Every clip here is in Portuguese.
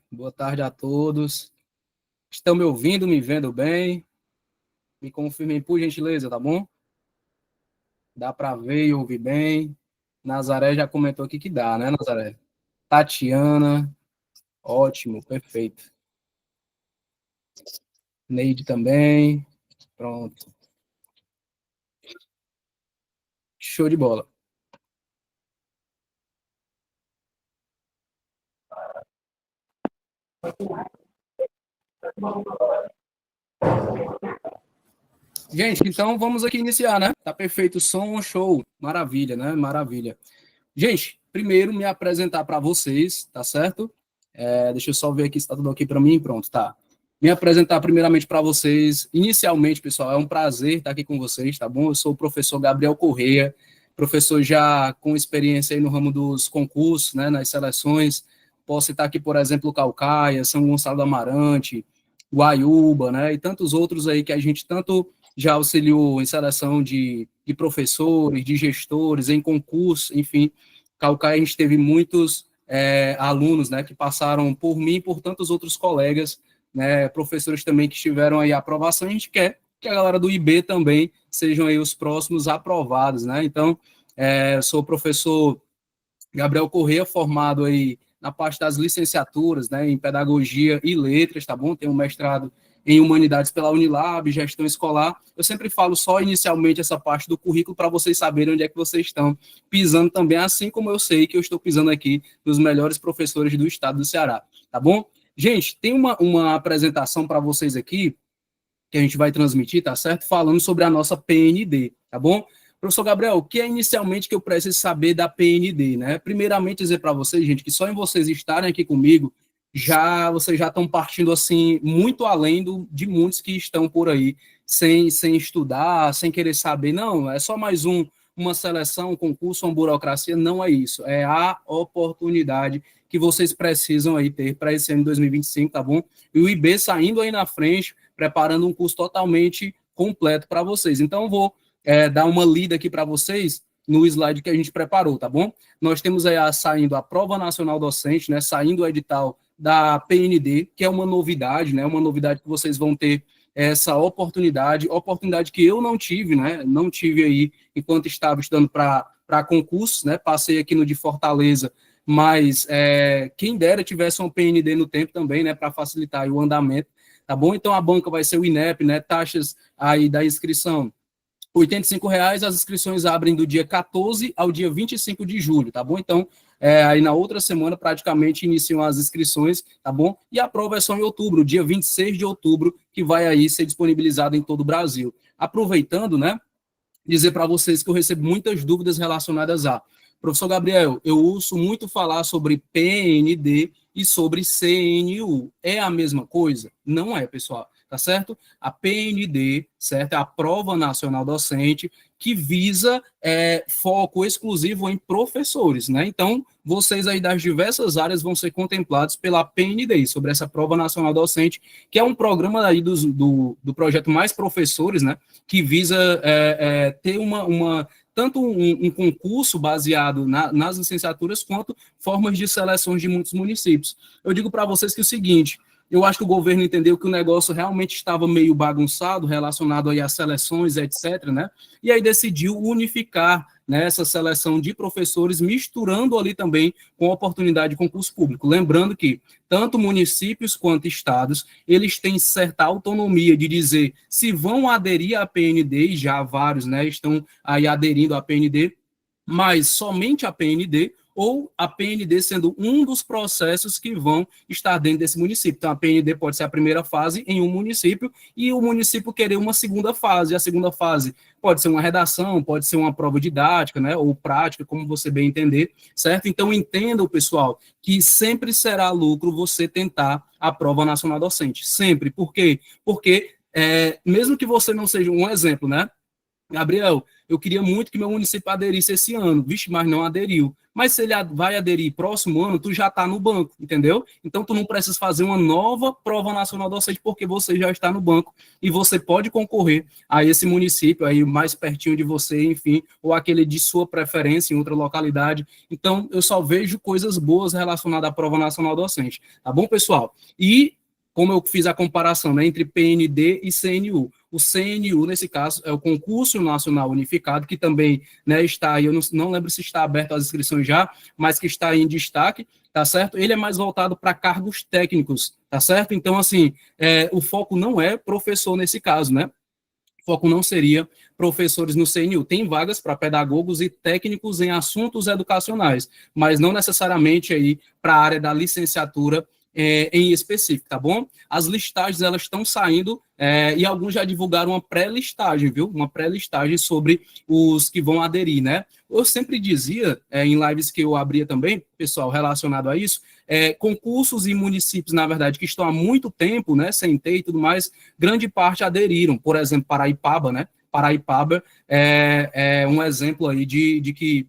Boa tarde a todos. Estão me ouvindo, me vendo bem? Me confirmem, por gentileza, tá bom? Dá para ver e ouvir bem. Nazaré já comentou aqui que dá, né, Nazaré? Tatiana, ótimo, perfeito. Neide também. Pronto. Show de bola. Gente, então vamos aqui iniciar, né? Tá perfeito o som, show. Maravilha, né? Maravilha. Gente, primeiro me apresentar para vocês, tá certo? Deixa eu só ver aqui se tá tudo ok para mim. Pronto, tá. Me apresentar primeiramente para vocês. Inicialmente, pessoal, é um prazer estar aqui com vocês, tá bom? Eu sou o professor Gabriel Correia, professor já com experiência aí no ramo dos concursos, né, nas seleções. Posso citar aqui, por exemplo, Caucaia, São Gonçalo do Amarante, Guaiúba, né, e tantos outros aí que a gente tanto já auxiliou em seleção de professores, de gestores, em concurso, enfim. Caucaia, a gente teve muitos alunos, né, que passaram por mim e por tantos outros colegas, né, professores também que tiveram aí a aprovação. A gente quer que a galera do IB também sejam aí os próximos aprovados, né? Então, sou o professor Gabriel Corrêa, formado aí na parte das licenciaturas, né, em pedagogia e letras, tá bom? Tenho um mestrado em humanidades pela Unilab, gestão escolar. Eu sempre falo só inicialmente essa parte do currículo para vocês saberem onde é que vocês estão pisando também, assim como eu sei que eu estou pisando aqui nos melhores professores do estado do Ceará, tá bom? Gente, tem uma apresentação para vocês aqui que a gente vai transmitir, tá certo? Falando sobre a nossa PND, tá bom? Professor Gabriel, o que é inicialmente que eu preciso saber da PND, né? Primeiramente, dizer para vocês, gente, que só em vocês estarem aqui comigo, vocês já estão partindo, assim, muito além de muitos que estão por aí, sem estudar, sem querer saber. Não, é só mais uma seleção, um concurso, uma burocracia. Não é isso. É a oportunidade que vocês precisam aí ter para esse ano de 2025, tá bom? E o IB saindo aí na frente, preparando um curso totalmente completo para vocês. Então, vou dar uma lida aqui para vocês no slide que a gente preparou, tá bom? Nós temos aí saindo a Prova Nacional Docente, né? Saindo o edital da PND, que é uma novidade, né? Uma novidade que vocês vão ter essa oportunidade que eu não tive, né? Não tive aí enquanto estava estudando para concursos, né? Passei aqui no de Fortaleza, mas quem dera tivesse uma PND no tempo também, né? Para facilitar o andamento, tá bom? Então a banca vai ser o INEP, né? Taxas aí da inscrição R$ 85, as inscrições abrem do dia 14 ao dia 25 de julho, tá bom? Então, aí na outra semana, praticamente, iniciam as inscrições, tá bom? E a prova é só em outubro, dia 26 de outubro, que vai aí ser disponibilizado em todo o Brasil. Aproveitando, né, dizer para vocês que eu recebo muitas dúvidas relacionadas a... Professor Gabriel, eu ouço muito falar sobre PND e sobre CNU. É a mesma coisa? Não é, pessoal, tá certo? A PND, certo? É a Prova Nacional Docente, que visa foco exclusivo em professores, né? Então, vocês aí das diversas áreas vão ser contemplados pela PND, sobre essa Prova Nacional Docente, que é um programa aí do projeto Mais Professores, né? Que visa ter tanto um concurso baseado nas licenciaturas, quanto formas de seleções de muitos municípios. Eu digo para vocês que é o seguinte, eu acho que o governo entendeu que o negócio realmente estava meio bagunçado, relacionado aí às seleções, etc., né? E aí decidiu unificar, né, essa seleção de professores, misturando ali também com a oportunidade de concurso público. Lembrando que tanto municípios quanto estados, eles têm certa autonomia de dizer se vão aderir à PND, e já vários, né, estão aí aderindo à PND, mas somente a PND, ou a PND sendo um dos processos que vão estar dentro desse município. Então, a PND pode ser a primeira fase em um município e o município querer uma segunda fase. A segunda fase pode ser uma redação, pode ser uma prova didática, né, ou prática, como você bem entender, certo? Então, entendam, pessoal, que sempre será lucro você tentar a Prova Nacional Docente. Sempre. Por quê? Porque, mesmo que você não seja um exemplo, né? Gabriel, eu queria muito que meu município aderisse esse ano, vixe, mas não aderiu. Mas se ele vai aderir próximo ano, tu já está no banco, entendeu? Então, tu não precisa fazer uma nova prova nacional docente, porque você já está no banco e você pode concorrer a esse município aí mais pertinho de você, enfim, ou aquele de sua preferência em outra localidade. Então, eu só vejo coisas boas relacionadas à prova nacional docente, tá bom, pessoal? E como eu fiz a comparação, né, entre PND e CNU. O CNU, nesse caso, é o Concurso Nacional Unificado, que também, né, está aí, eu não lembro se está aberto as inscrições já, mas que está aí em destaque, tá certo? Ele é mais voltado para cargos técnicos, tá certo? Então, assim, o foco não é professor nesse caso, né? O foco não seria professores no CNU. Tem vagas para pedagogos e técnicos em assuntos educacionais, mas não necessariamente aí para a área da licenciatura em específico, tá bom? As listagens, elas estão saindo e alguns já divulgaram uma pré-listagem, viu? Uma pré-listagem sobre os que vão aderir, né? Eu sempre dizia, em lives que eu abria também, pessoal, relacionado a isso, concursos e municípios, na verdade, que estão há muito tempo, né, sem ter e tudo mais, grande parte aderiram. Por exemplo, Paraipaba, né? Paraipaba é um exemplo aí de que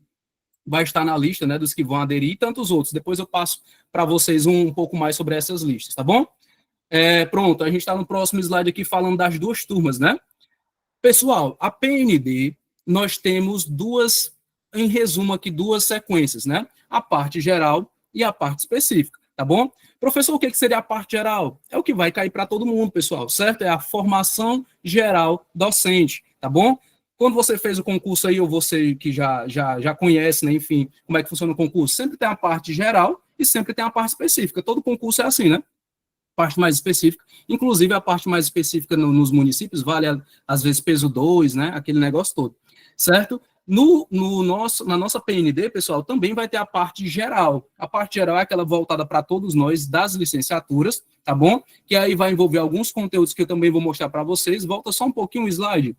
vai estar na lista, né, dos que vão aderir, e tantos outros. Depois eu passo para vocês um pouco mais sobre essas listas, tá bom? Pronto, a gente está no próximo slide aqui falando das duas turmas, né? Pessoal, a PND, nós temos duas, em resumo aqui, duas sequências, né? A parte geral e a parte específica, tá bom? Professor, o que seria a parte geral? É o que vai cair para todo mundo, pessoal, certo? É a formação geral docente, tá bom? Quando você fez o concurso aí, ou você que já conhece, né, enfim, como é que funciona o concurso, sempre tem a parte geral e sempre tem a parte específica. Todo concurso é assim, né? Parte mais específica. Inclusive, a parte mais específica nos municípios vale, às vezes, peso 2, né? Aquele negócio todo, certo? Na nossa PND, pessoal, também vai ter a parte geral. A parte geral é aquela voltada para todos nós das licenciaturas, tá bom? Que aí vai envolver alguns conteúdos que eu também vou mostrar para vocês. Volta só um pouquinho o slide.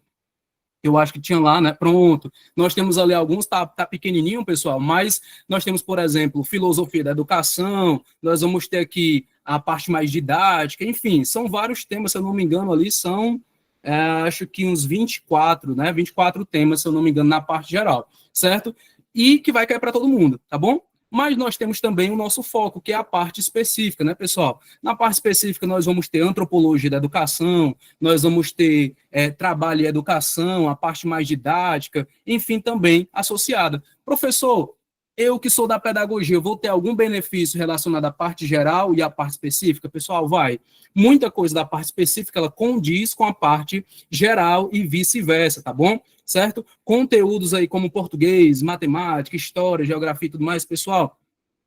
Eu acho que tinha lá, né? Pronto. Nós temos ali alguns, tá pequenininho, pessoal, mas nós temos, por exemplo, filosofia da educação, nós vamos ter aqui a parte mais didática, enfim, são vários temas, se eu não me engano, ali são, acho que uns 24, né? 24 temas, se eu não me engano, na parte geral, certo? E que vai cair para todo mundo, tá bom? Mas nós temos também o nosso foco, que é a parte específica, né, pessoal? Na parte específica, nós vamos ter antropologia da educação, nós vamos ter trabalho e educação, a parte mais didática, enfim, também associada. Professor, eu que sou da pedagogia, eu vou ter algum benefício relacionado à parte geral e à parte específica? Pessoal, vai. Muita coisa da parte específica, ela condiz com a parte geral e vice-versa, tá bom? Certo? Conteúdos aí como português, matemática, história, geografia e tudo mais, pessoal,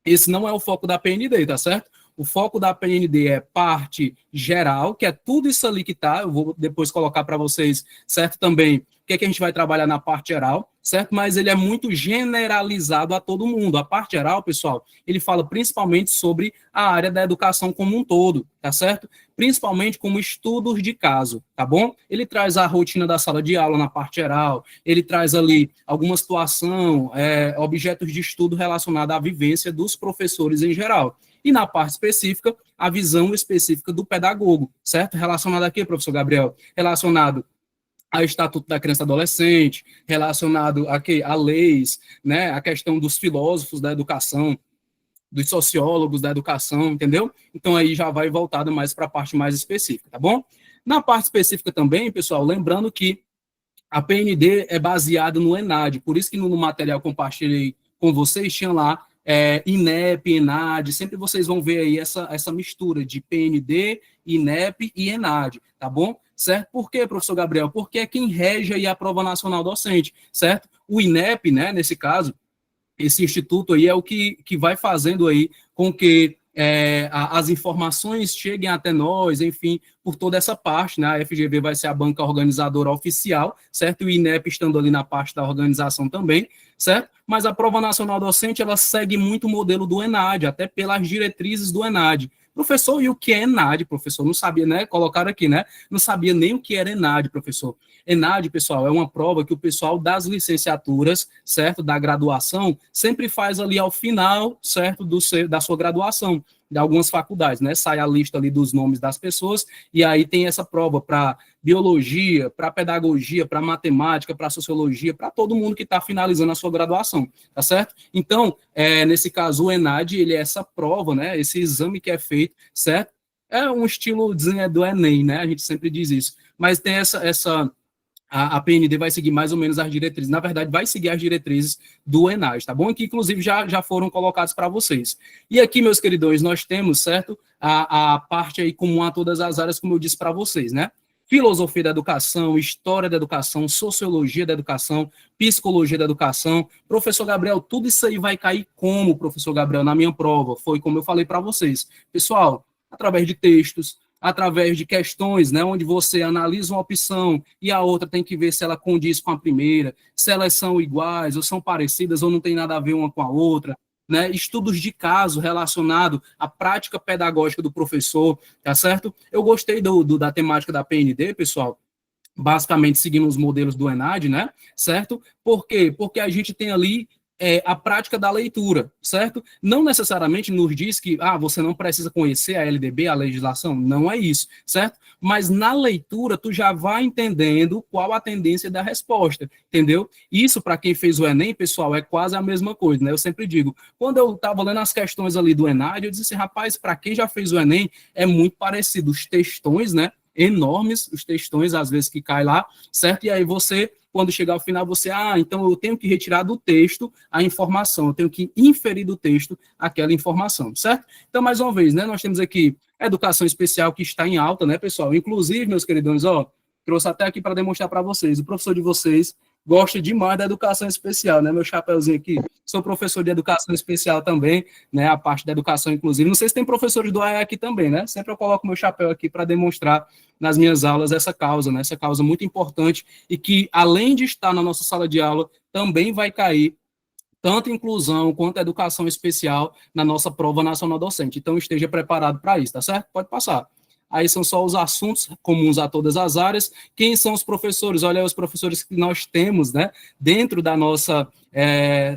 esse não é o foco da PND, tá certo? O foco da PND é parte geral, que é tudo isso ali que tá, eu vou depois colocar para vocês, certo, também, o que é que a gente vai trabalhar na parte geral, certo? Mas ele é muito generalizado a todo mundo. A parte geral, pessoal, ele fala principalmente sobre a área da educação como um todo, tá certo? Principalmente como estudos de caso, tá bom? Ele traz a rotina da sala de aula na parte geral, ele traz ali alguma situação, objetos de estudo relacionados à vivência dos professores em geral. E na parte específica, a visão específica do pedagogo, certo? Relacionado aqui, professor Gabriel, relacionado ao Estatuto da Criança e Adolescente, relacionado a leis, né? A questão dos filósofos da educação, dos sociólogos da educação, entendeu? Então, aí já vai voltado mais para a parte mais específica, tá bom? Na parte específica também, pessoal, lembrando que a PND é baseada no ENAD, por isso que no material que compartilhei com vocês, tinha lá INEP, ENAD, sempre vocês vão ver aí essa mistura de PND, INEP e ENAD, tá bom? Certo? Por quê, professor Gabriel? Porque é quem rege aí a prova nacional docente, certo? O INEP, né, nesse caso, esse instituto aí é o que vai fazendo aí com que as informações cheguem até nós, enfim, por toda essa parte, né? A FGV vai ser a banca organizadora oficial, certo? E o INEP estando ali na parte da organização também, certo? Mas a prova nacional docente, ela segue muito o modelo do ENAD, até pelas diretrizes do ENAD. Professor, e o que é ENAD, professor? Não sabia, né? Colocaram aqui, né? Não sabia nem o que era ENAD, professor. ENAD, pessoal, é uma prova que o pessoal das licenciaturas, certo, da graduação, sempre faz ali ao final, certo, da sua graduação. de algumas faculdades, né? Sai a lista ali dos nomes das pessoas, e aí tem essa prova para biologia, para pedagogia, para matemática, para sociologia, para todo mundo que está finalizando a sua graduação, tá certo? Então, nesse caso, o ENAD, ele é essa prova, né? Esse exame que é feito, certo? É um estilo do Enem, né? A gente sempre diz isso. Mas tem a PND vai seguir mais ou menos as diretrizes, na verdade, vai seguir as diretrizes do ENAD, tá bom? E que, inclusive, já foram colocados para vocês. E aqui, meus queridões, nós temos, certo? A parte aí comum a todas as áreas, como eu disse para vocês, né? Filosofia da educação, história da educação, sociologia da educação, psicologia da educação. Professor Gabriel, tudo isso aí vai cair como, professor Gabriel, na minha prova? Foi como eu falei para vocês. Pessoal, através de textos, através de questões, né, onde você analisa uma opção e a outra tem que ver se ela condiz com a primeira, se elas são iguais ou são parecidas ou não tem nada a ver uma com a outra, né, estudos de caso relacionado à prática pedagógica do professor, tá certo? Eu gostei da temática da PND, pessoal, basicamente seguindo os modelos do ENAD, né, certo? Por quê? Porque a gente tem ali a prática da leitura, certo? Não necessariamente nos diz que você não precisa conhecer a LDB, a legislação, não é isso, certo? Mas na leitura, tu já vai entendendo qual a tendência da resposta, entendeu? Isso, para quem fez o Enem, pessoal, é quase a mesma coisa, né? Eu sempre digo, quando eu estava lendo as questões ali do ENAD, eu disse assim, rapaz, para quem já fez o Enem, é muito parecido, os textões, né? Enormes, os textões, às vezes, que cai lá, certo? E aí você, quando chegar ao final, você, então eu tenho que retirar do texto a informação, eu tenho que inferir do texto aquela informação, certo? Então, mais uma vez, né, nós temos aqui a educação especial que está em alta, né, pessoal? Inclusive, meus queridões, trouxe até aqui para demonstrar para vocês, o professor de vocês gosta demais da educação especial, né, meu chapeuzinho aqui, sou professor de educação especial também, né, a parte da educação, inclusive, não sei se tem professores do AE aqui também, né, sempre eu coloco meu chapéu aqui para demonstrar nas minhas aulas essa causa, né, essa causa muito importante e que, além de estar na nossa sala de aula, também vai cair tanto inclusão quanto educação especial na nossa prova nacional docente. Então, esteja preparado para isso, tá certo? Pode passar. Aí são só os assuntos comuns a todas as áreas. Quem são os professores? Olha aí os professores que nós temos, né? Dentro da nossa...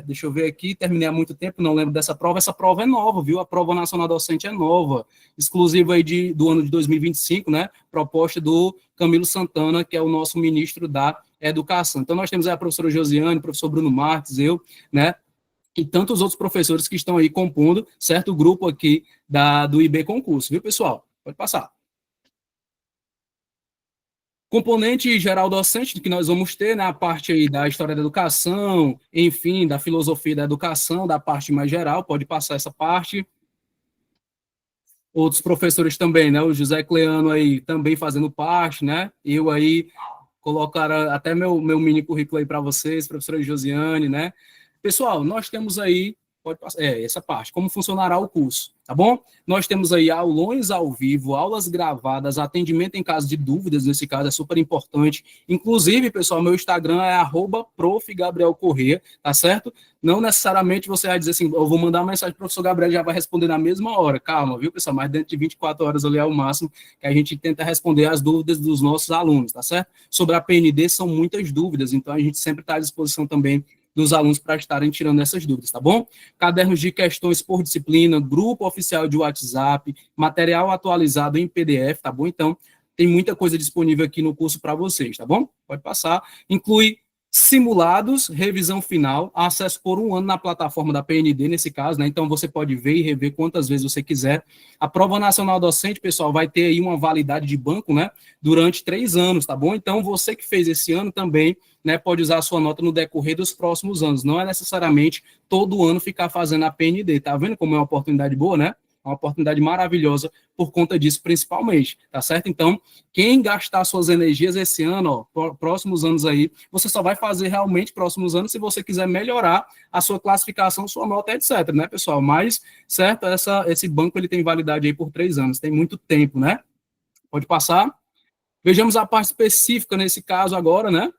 deixa eu ver aqui, terminei há muito tempo, não lembro dessa prova. Essa prova é nova, viu? A prova nacional docente é nova, exclusiva aí do ano de 2025, né? Proposta do Camilo Santana, que é o nosso ministro da Educação. Então, nós temos aí a professora Josiane, o professor Bruno Marques, eu, né? E tantos outros professores que estão aí compondo certo grupo aqui do IB Concurso, viu, pessoal? Pode passar. Componente geral docente que nós vamos ter, né, a parte aí da história da educação, enfim, da filosofia da educação, da parte mais geral, pode passar essa parte. Outros professores também, né, o José Cleano aí também fazendo parte, né, eu aí colocar até meu mini currículo aí para vocês, professora Josiane, né. Pessoal, nós temos aí, pode passar, essa parte, como funcionará o curso, tá bom? Nós temos aí aulões ao vivo, aulas gravadas, atendimento em caso de dúvidas, nesse caso é super importante. Inclusive, pessoal, meu Instagram é @profgabrielcorrêa, tá certo? Não necessariamente você vai dizer assim, eu vou mandar uma mensagem para o professor Gabriel, já vai responder na mesma hora. Calma, viu, pessoal? Mas dentro de 24 horas ali é o máximo que a gente tenta responder as dúvidas dos nossos alunos, tá certo? Sobre a PND são muitas dúvidas, então a gente sempre está à disposição também dos alunos para estarem tirando essas dúvidas, tá bom? Cadernos de questões por disciplina, grupo oficial de WhatsApp, material atualizado em PDF, tá bom? Então, tem muita coisa disponível aqui no curso para vocês, tá bom? Pode passar. Inclui simulados, revisão final, acesso por 1 ano na plataforma da PND, nesse caso, né? Então, você pode ver e rever quantas vezes você quiser. A prova nacional docente, pessoal, vai ter aí uma validade de banco, né? Durante 3 anos, tá bom? Então, você que fez esse ano também, né, pode usar a sua nota no decorrer dos próximos anos. Não é necessariamente todo ano ficar fazendo a PND. Tá vendo como é uma oportunidade boa, né? Uma oportunidade maravilhosa por conta disso, principalmente, tá certo? Então, quem gastar suas energias esse ano, próximos anos aí, você só vai fazer realmente próximos anos se você quiser melhorar a sua classificação, sua nota, etc, né, pessoal? Mas, certo, esse banco ele tem validade aí por 3 anos, tem muito tempo, né? Pode passar. Vejamos a parte específica nesse caso agora, né?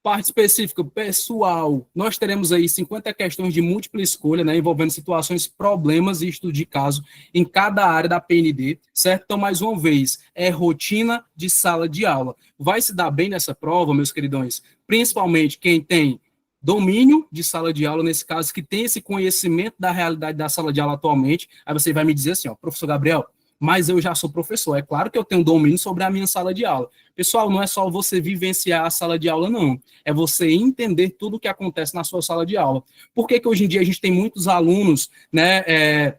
Parte específica, pessoal, nós teremos aí 50 questões de múltipla escolha, né, envolvendo situações, problemas e estudo de caso em cada área da PND, certo? Então, mais uma vez, é rotina de sala de aula. Vai se dar bem nessa prova, meus queridões? Principalmente quem tem domínio de sala de aula, nesse caso, que tem esse conhecimento da realidade da sala de aula atualmente. Aí você vai me dizer assim, ó, professor Gabriel, mas eu já sou professor, é claro que eu tenho domínio sobre a minha sala de aula. Pessoal, não é só você vivenciar a sala de aula, não. É você entender tudo o que acontece na sua sala de aula. Por que hoje em dia a gente tem muitos alunos, né,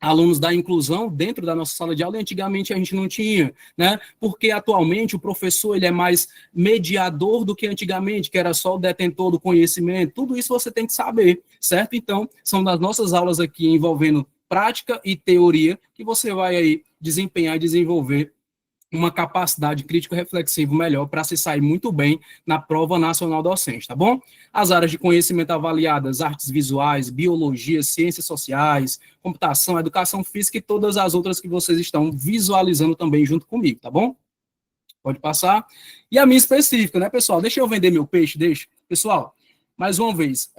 alunos da inclusão dentro da nossa sala de aula, e antigamente a gente não tinha, né? Porque atualmente o professor ele é mais mediador do que antigamente, que era só o detentor do conhecimento. Tudo isso você tem que saber, certo? Então, são das nossas aulas aqui envolvendo prática e teoria que você vai aí desempenhar e desenvolver uma capacidade crítico-reflexivo melhor para se sair muito bem na prova nacional docente, tá bom? As áreas de conhecimento avaliadas, artes visuais, biologia, ciências sociais, computação, educação física e todas as outras que vocês estão visualizando também junto comigo, tá bom? Pode passar. E a minha específica, né, pessoal? Deixa eu vender meu peixe, deixa. Pessoal, mais uma vez,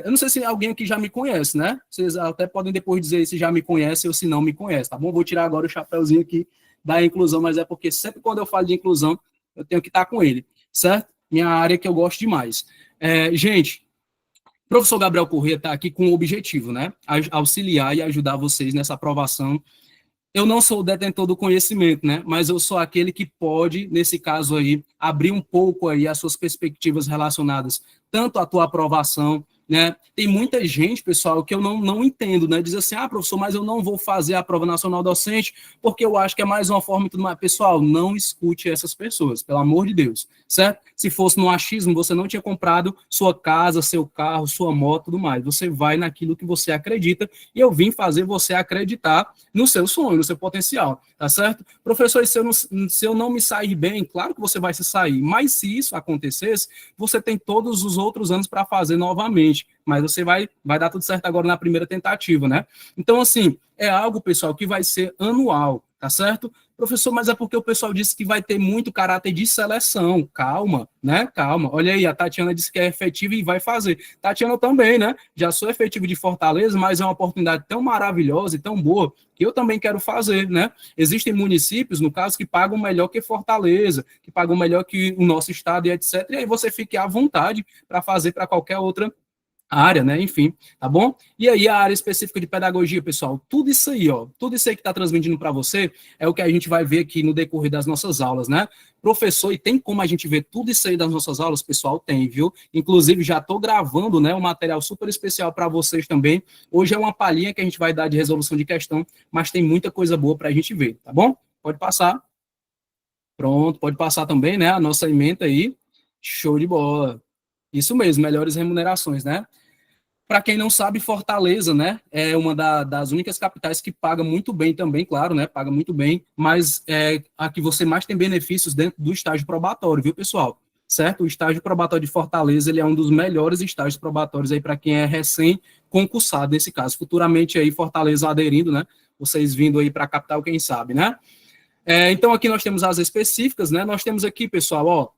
eu não sei se alguém aqui já me conhece, né? Vocês até podem depois dizer se já me conhece ou se não me conhece, tá bom? Vou tirar agora o chapéuzinho aqui da inclusão, mas é porque sempre quando eu falo de inclusão, eu tenho que estar com ele, certo? Minha área que eu gosto demais. Gente, o professor Gabriel Corrêa está aqui com o objetivo, né? Auxiliar e ajudar vocês nessa aprovação. Eu não sou o detentor do conhecimento, né? Mas eu sou aquele que pode, nesse caso aí, abrir um pouco aí as suas perspectivas relacionadas tanto à tua aprovação, né? Tem muita gente, pessoal, que eu não entendo, né? Diz assim, professor, mas eu não vou fazer a prova nacional docente porque eu acho que é mais uma forma e tudo mais. Pessoal, não escute essas pessoas, pelo amor de Deus, certo? Se fosse no achismo, você não tinha comprado sua casa, seu carro, sua moto, tudo mais. Você vai naquilo que você acredita e eu vim fazer você acreditar no seu sonho, no seu potencial, tá certo? Professor, se eu não me sair bem, claro que você vai se sair, mas se isso acontecesse, você tem todos os outros anos para fazer novamente, mas você vai dar tudo certo agora na primeira tentativa, né? Então, assim, é algo, pessoal, que vai ser anual, tá certo? Professor, mas é porque o pessoal disse que vai ter muito caráter de seleção. Calma, né? Calma. Olha aí, a Tatiana disse que é efetiva e vai fazer. Tatiana também, né? Já sou efetivo de Fortaleza, mas é uma oportunidade tão maravilhosa e tão boa que eu também quero fazer, né? Existem municípios, no caso, que pagam melhor que Fortaleza, que pagam melhor que o nosso estado e etc. E aí você fique à vontade para fazer para qualquer outra área, né? Enfim, tá bom? E aí a área específica de pedagogia, pessoal, tudo isso aí, ó, tudo isso aí que está transmitindo para você é o que a gente vai ver aqui no decorrer das nossas aulas, né? Professor, e tem como a gente ver tudo isso aí das nossas aulas, pessoal? Tem, viu? Inclusive já estou gravando, né, um material super especial para vocês também. Hoje é uma palhinha que a gente vai dar de resolução de questão, mas tem muita coisa boa para a gente ver, tá bom? Pode passar. Pronto, pode passar também, né? A nossa ementa aí. Show de bola. Isso mesmo, melhores remunerações, né? Para quem não sabe, Fortaleza, né, é uma das únicas capitais que paga muito bem também, claro, né, paga muito bem, mas é a que você mais tem benefícios dentro do estágio probatório, viu, pessoal? Certo? O estágio probatório de Fortaleza, ele é um dos melhores estágios probatórios aí para quem é recém-concursado, nesse caso. Futuramente aí, Fortaleza aderindo, né, vocês vindo aí para a capital, quem sabe, né? Então, aqui nós temos as específicas, né, nós temos aqui, pessoal, ó,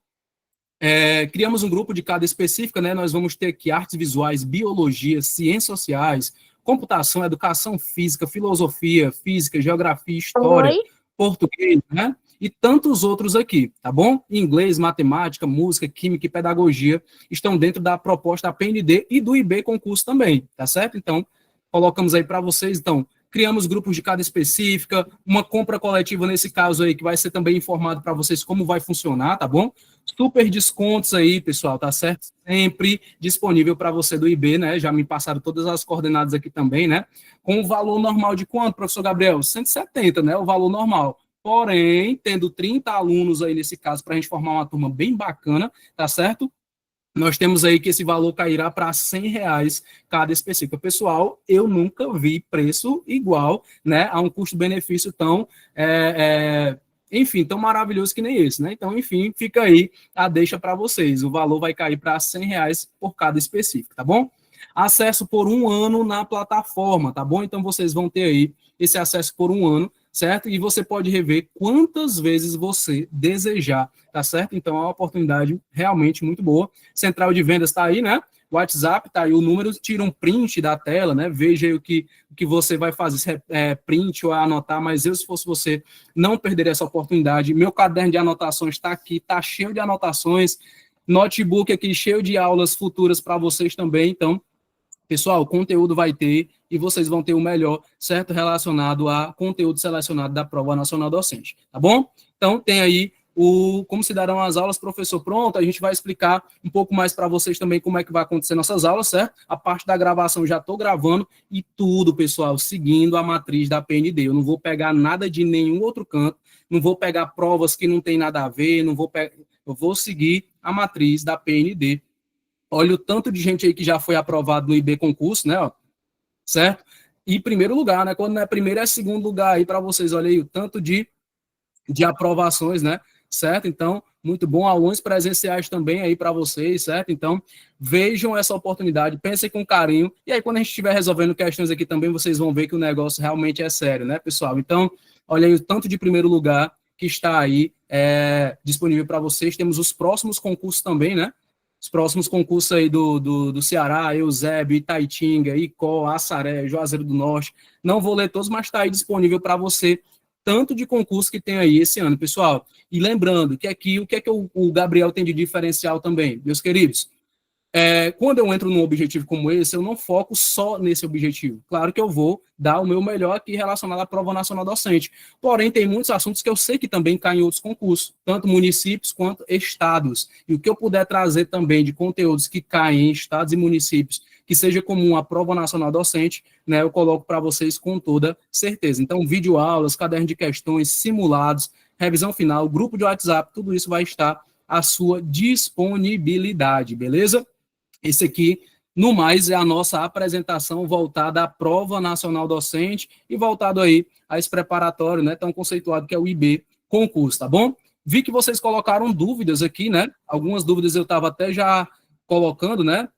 criamos um grupo de cada específica, né? Nós vamos ter aqui artes visuais, biologia, ciências sociais, computação, educação física, filosofia, física, geografia, história, português, né? E tantos outros aqui, tá bom? Inglês, matemática, música, química e pedagogia estão dentro da proposta APND e do IB concurso também, tá certo? Então, colocamos aí para vocês, então, criamos grupos de cada específica, uma compra coletiva nesse caso aí, que vai ser também informado para vocês como vai funcionar, tá bom? Super descontos aí, pessoal, tá certo? Sempre disponível para você do IB, né? Já me passaram todas as coordenadas aqui também, né? Com o valor normal de quanto, professor Gabriel? 170, né? O valor normal. Porém, tendo 30 alunos aí nesse caso, para a gente formar uma turma bem bacana, tá certo? Nós temos aí que esse valor cairá para R$ 100 cada específica. Pessoal, eu nunca vi preço igual, né, a um custo-benefício tão, enfim, tão maravilhoso que nem esse, né? Então, enfim, fica aí a deixa para vocês. O valor vai cair para R$ 100 por cada específico, tá bom? Acesso por 1 ano na plataforma, tá bom? Então, vocês vão ter aí esse acesso por 1 ano, certo? E você pode rever quantas vezes você desejar, tá certo? Então, é uma oportunidade realmente muito boa. Central de vendas está aí, né? WhatsApp está aí o número, tira um print da tela, né? Veja aí o que você vai fazer, se print ou anotar, mas eu, se fosse você, não perderia essa oportunidade. Meu caderno de anotações está aqui, está cheio de anotações. Notebook aqui cheio de aulas futuras para vocês também. Então, pessoal, o conteúdo vai ter e vocês vão ter o melhor, certo? Relacionado a conteúdo selecionado da Prova Nacional Docente, tá bom? Então, tem aí como se darão as aulas, professor. Pronto, a gente vai explicar um pouco mais para vocês também como é que vai acontecer nossas aulas, certo? A parte da gravação já estou gravando e tudo, pessoal, seguindo a matriz da PND. Eu não vou pegar nada de nenhum outro canto, não vou pegar provas que não tem nada a ver, eu vou seguir a matriz da PND. Olha o tanto de gente aí que já foi aprovado no IB concurso, né? Ó, certo? E primeiro lugar, né? Quando não é primeiro, é segundo lugar aí para vocês. Olha aí o tanto de aprovações, né? Certo? Então, muito bom. Alunos presenciais também aí para vocês, certo? Então, vejam essa oportunidade, pensem com carinho. E aí, quando a gente estiver resolvendo questões aqui também, vocês vão ver que o negócio realmente é sério, né, pessoal? Então, olha aí o tanto de primeiro lugar que está aí disponível para vocês. Temos os próximos concursos também, né? Os próximos concursos aí do Ceará, Eusébio, Itaitinga, Icó, Assaré, Juazeiro do Norte. Não vou ler todos, mas está aí disponível para você, tanto de concurso que tem aí esse ano, pessoal. E lembrando que aqui, o que é que o Gabriel tem de diferencial também, meus queridos? Quando eu entro num objetivo como esse, eu não foco só nesse objetivo. Claro que eu vou dar o meu melhor aqui relacionado à Prova Nacional Docente. Porém, tem muitos assuntos que eu sei que também caem em outros concursos, tanto municípios quanto estados. E o que eu puder trazer também de conteúdos que caem em estados e municípios, que seja comum à Prova Nacional Docente, né, eu coloco para vocês com toda certeza. Então, videoaulas, caderno de questões, simulados, revisão final, grupo de WhatsApp, tudo isso vai estar à sua disponibilidade, beleza? Esse aqui, no mais, é a nossa apresentação voltada à Prova Nacional Docente e voltado aí a esse preparatório, né, tão conceituado que é o IB concurso, tá bom? Vi que vocês colocaram dúvidas aqui, né? Algumas dúvidas eu estava até já colocando, né?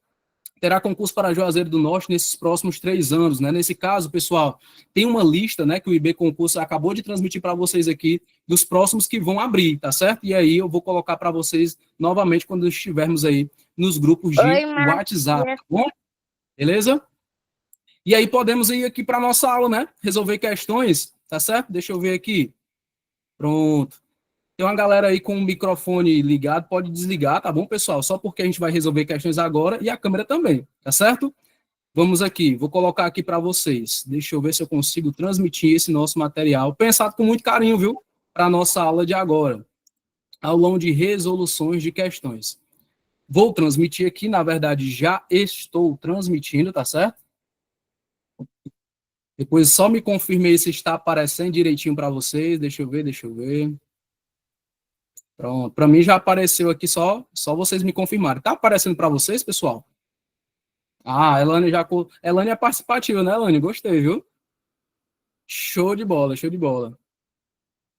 Terá concurso para Juazeiro do Norte nesses próximos 3 anos, né? Nesse caso, pessoal, tem uma lista, né, que o IB Concurso acabou de transmitir para vocês aqui, dos próximos que vão abrir, tá certo? E aí eu vou colocar para vocês novamente quando estivermos aí nos grupos de WhatsApp, tá bom? Beleza? E aí podemos ir aqui para nossa aula, né? Resolver questões, tá certo? Deixa eu ver aqui. Pronto. Tem uma galera aí com o microfone ligado, pode desligar, tá bom, pessoal? Só porque a gente vai resolver questões agora e a câmera também, tá certo? Vamos aqui, vou colocar aqui para vocês. Deixa eu ver se eu consigo transmitir esse nosso material, pensado com muito carinho, viu? Para a nossa aula de agora. Aulão de resoluções de questões. Vou transmitir aqui, na verdade, já estou transmitindo, tá certo? Depois só me confirmei se está aparecendo direitinho para vocês. Deixa eu ver. Pronto, para mim já apareceu aqui, só vocês me confirmarem. Tá aparecendo para vocês, pessoal? Ah, Elane já... Elane é participativa, né, Elane? Gostei, viu? Show de bola, show de bola.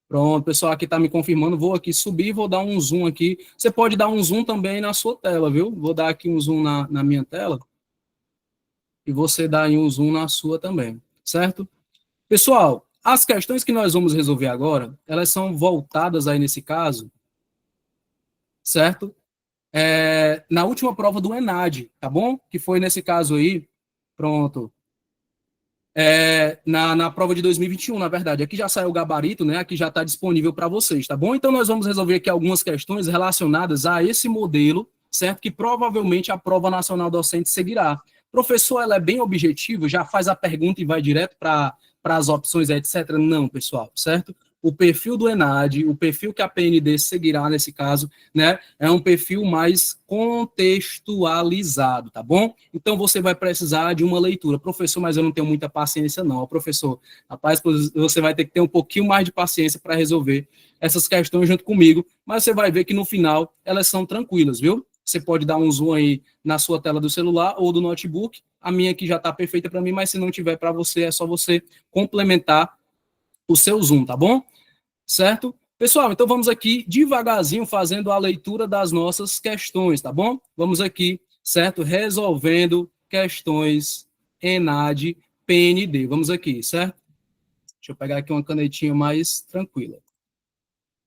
Pronto, o pessoal aqui tá me confirmando. Vou aqui subir, vou dar um zoom aqui. Você pode dar um zoom também na sua tela, viu? Vou dar aqui um zoom na minha tela. E você dá aí um zoom na sua também, certo? Pessoal, as questões que nós vamos resolver agora, elas são voltadas aí nesse caso, certo? Na última prova do ENAD, tá bom? Que foi nesse caso aí, pronto. Na prova de 2021, na verdade. Aqui já saiu o gabarito, né? Aqui já está disponível para vocês, tá bom? Então, nós vamos resolver aqui algumas questões relacionadas a esse modelo, certo? Que provavelmente a Prova Nacional Docente seguirá. Professor, ela é bem objetiva, já faz a pergunta e vai direto para as opções, etc. Não, pessoal, certo? O perfil do ENAD, o perfil que a PND seguirá nesse caso, né, é um perfil mais contextualizado, tá bom? Então você vai precisar de uma leitura. Professor, mas eu não tenho muita paciência não. Professor, rapaz, você vai ter que ter um pouquinho mais de paciência para resolver essas questões junto comigo, mas você vai ver que no final elas são tranquilas, viu? Você pode dar um zoom aí na sua tela do celular ou do notebook. A minha aqui já está perfeita para mim, mas se não tiver para você, é só você complementar o seu zoom, tá bom? Certo? Pessoal, então vamos aqui devagarzinho fazendo a leitura das nossas questões, tá bom? Vamos aqui, certo? Resolvendo questões ENAD, PND. Vamos aqui, certo? Deixa eu pegar aqui uma canetinha mais tranquila.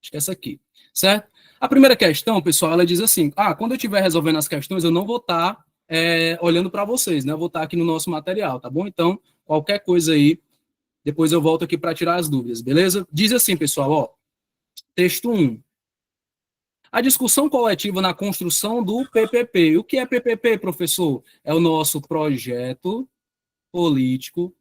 Acho que é essa aqui, certo? A primeira questão, pessoal, ela diz assim, quando eu estiver resolvendo as questões, eu não vou estar olhando para vocês, né? Eu vou estar aqui no nosso material, tá bom? Então, qualquer coisa aí, depois eu volto aqui para tirar as dúvidas, beleza? Diz assim, pessoal, ó, texto 1. A discussão coletiva na construção do PPP. O que é PPP, professor? É o nosso projeto político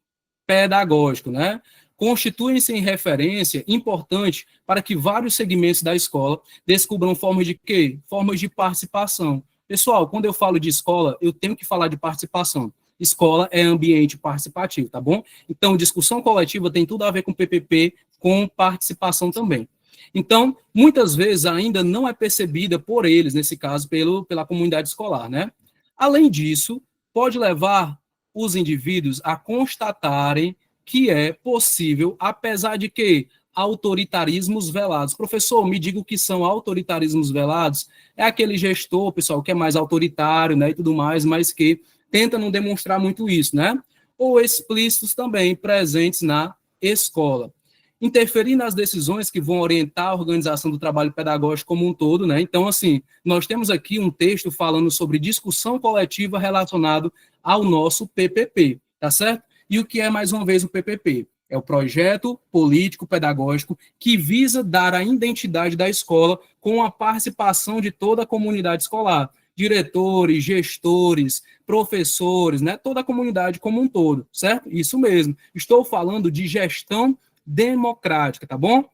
pedagógico, né? Constituem-se em referência importante para que vários segmentos da escola descubram formas de quê? Formas de participação. Pessoal, quando eu falo de escola, eu tenho que falar de participação. Escola é ambiente participativo, tá bom? Então, discussão coletiva tem tudo a ver com PPP, com participação também. Então, muitas vezes ainda não é percebida por eles, nesse caso, pela comunidade escolar, né? Além disso, pode levar os indivíduos a constatarem que é possível, apesar de que autoritarismos velados. Professor, me diga o que são autoritarismos velados. É aquele gestor, pessoal, que é mais autoritário, né, e tudo mais, mas que tenta não demonstrar muito isso, né? Ou explícitos também presentes na escola. Interferir nas decisões que vão orientar a organização do trabalho pedagógico como um todo, né? Então, assim, nós temos aqui um texto falando sobre discussão coletiva relacionado ao nosso PPP, tá certo? E o que é, mais uma vez, o PPP? É o projeto político pedagógico que visa dar a identidade da escola com a participação de toda a comunidade escolar, diretores, gestores, professores, né? Toda a comunidade como um todo, certo? Isso mesmo. Estou falando de gestão democrática, tá bom?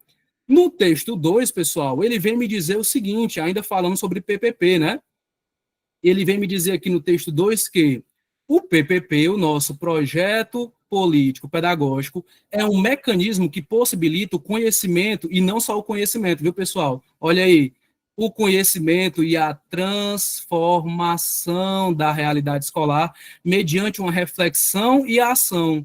No texto 2, pessoal, ele vem me dizer o seguinte, ainda falando sobre PPP, né? Ele vem me dizer aqui no texto 2 que o PPP, o nosso projeto político pedagógico, é um mecanismo que possibilita o conhecimento, e não só o conhecimento, viu, pessoal? Olha aí, o conhecimento e a transformação da realidade escolar mediante uma reflexão e a ação,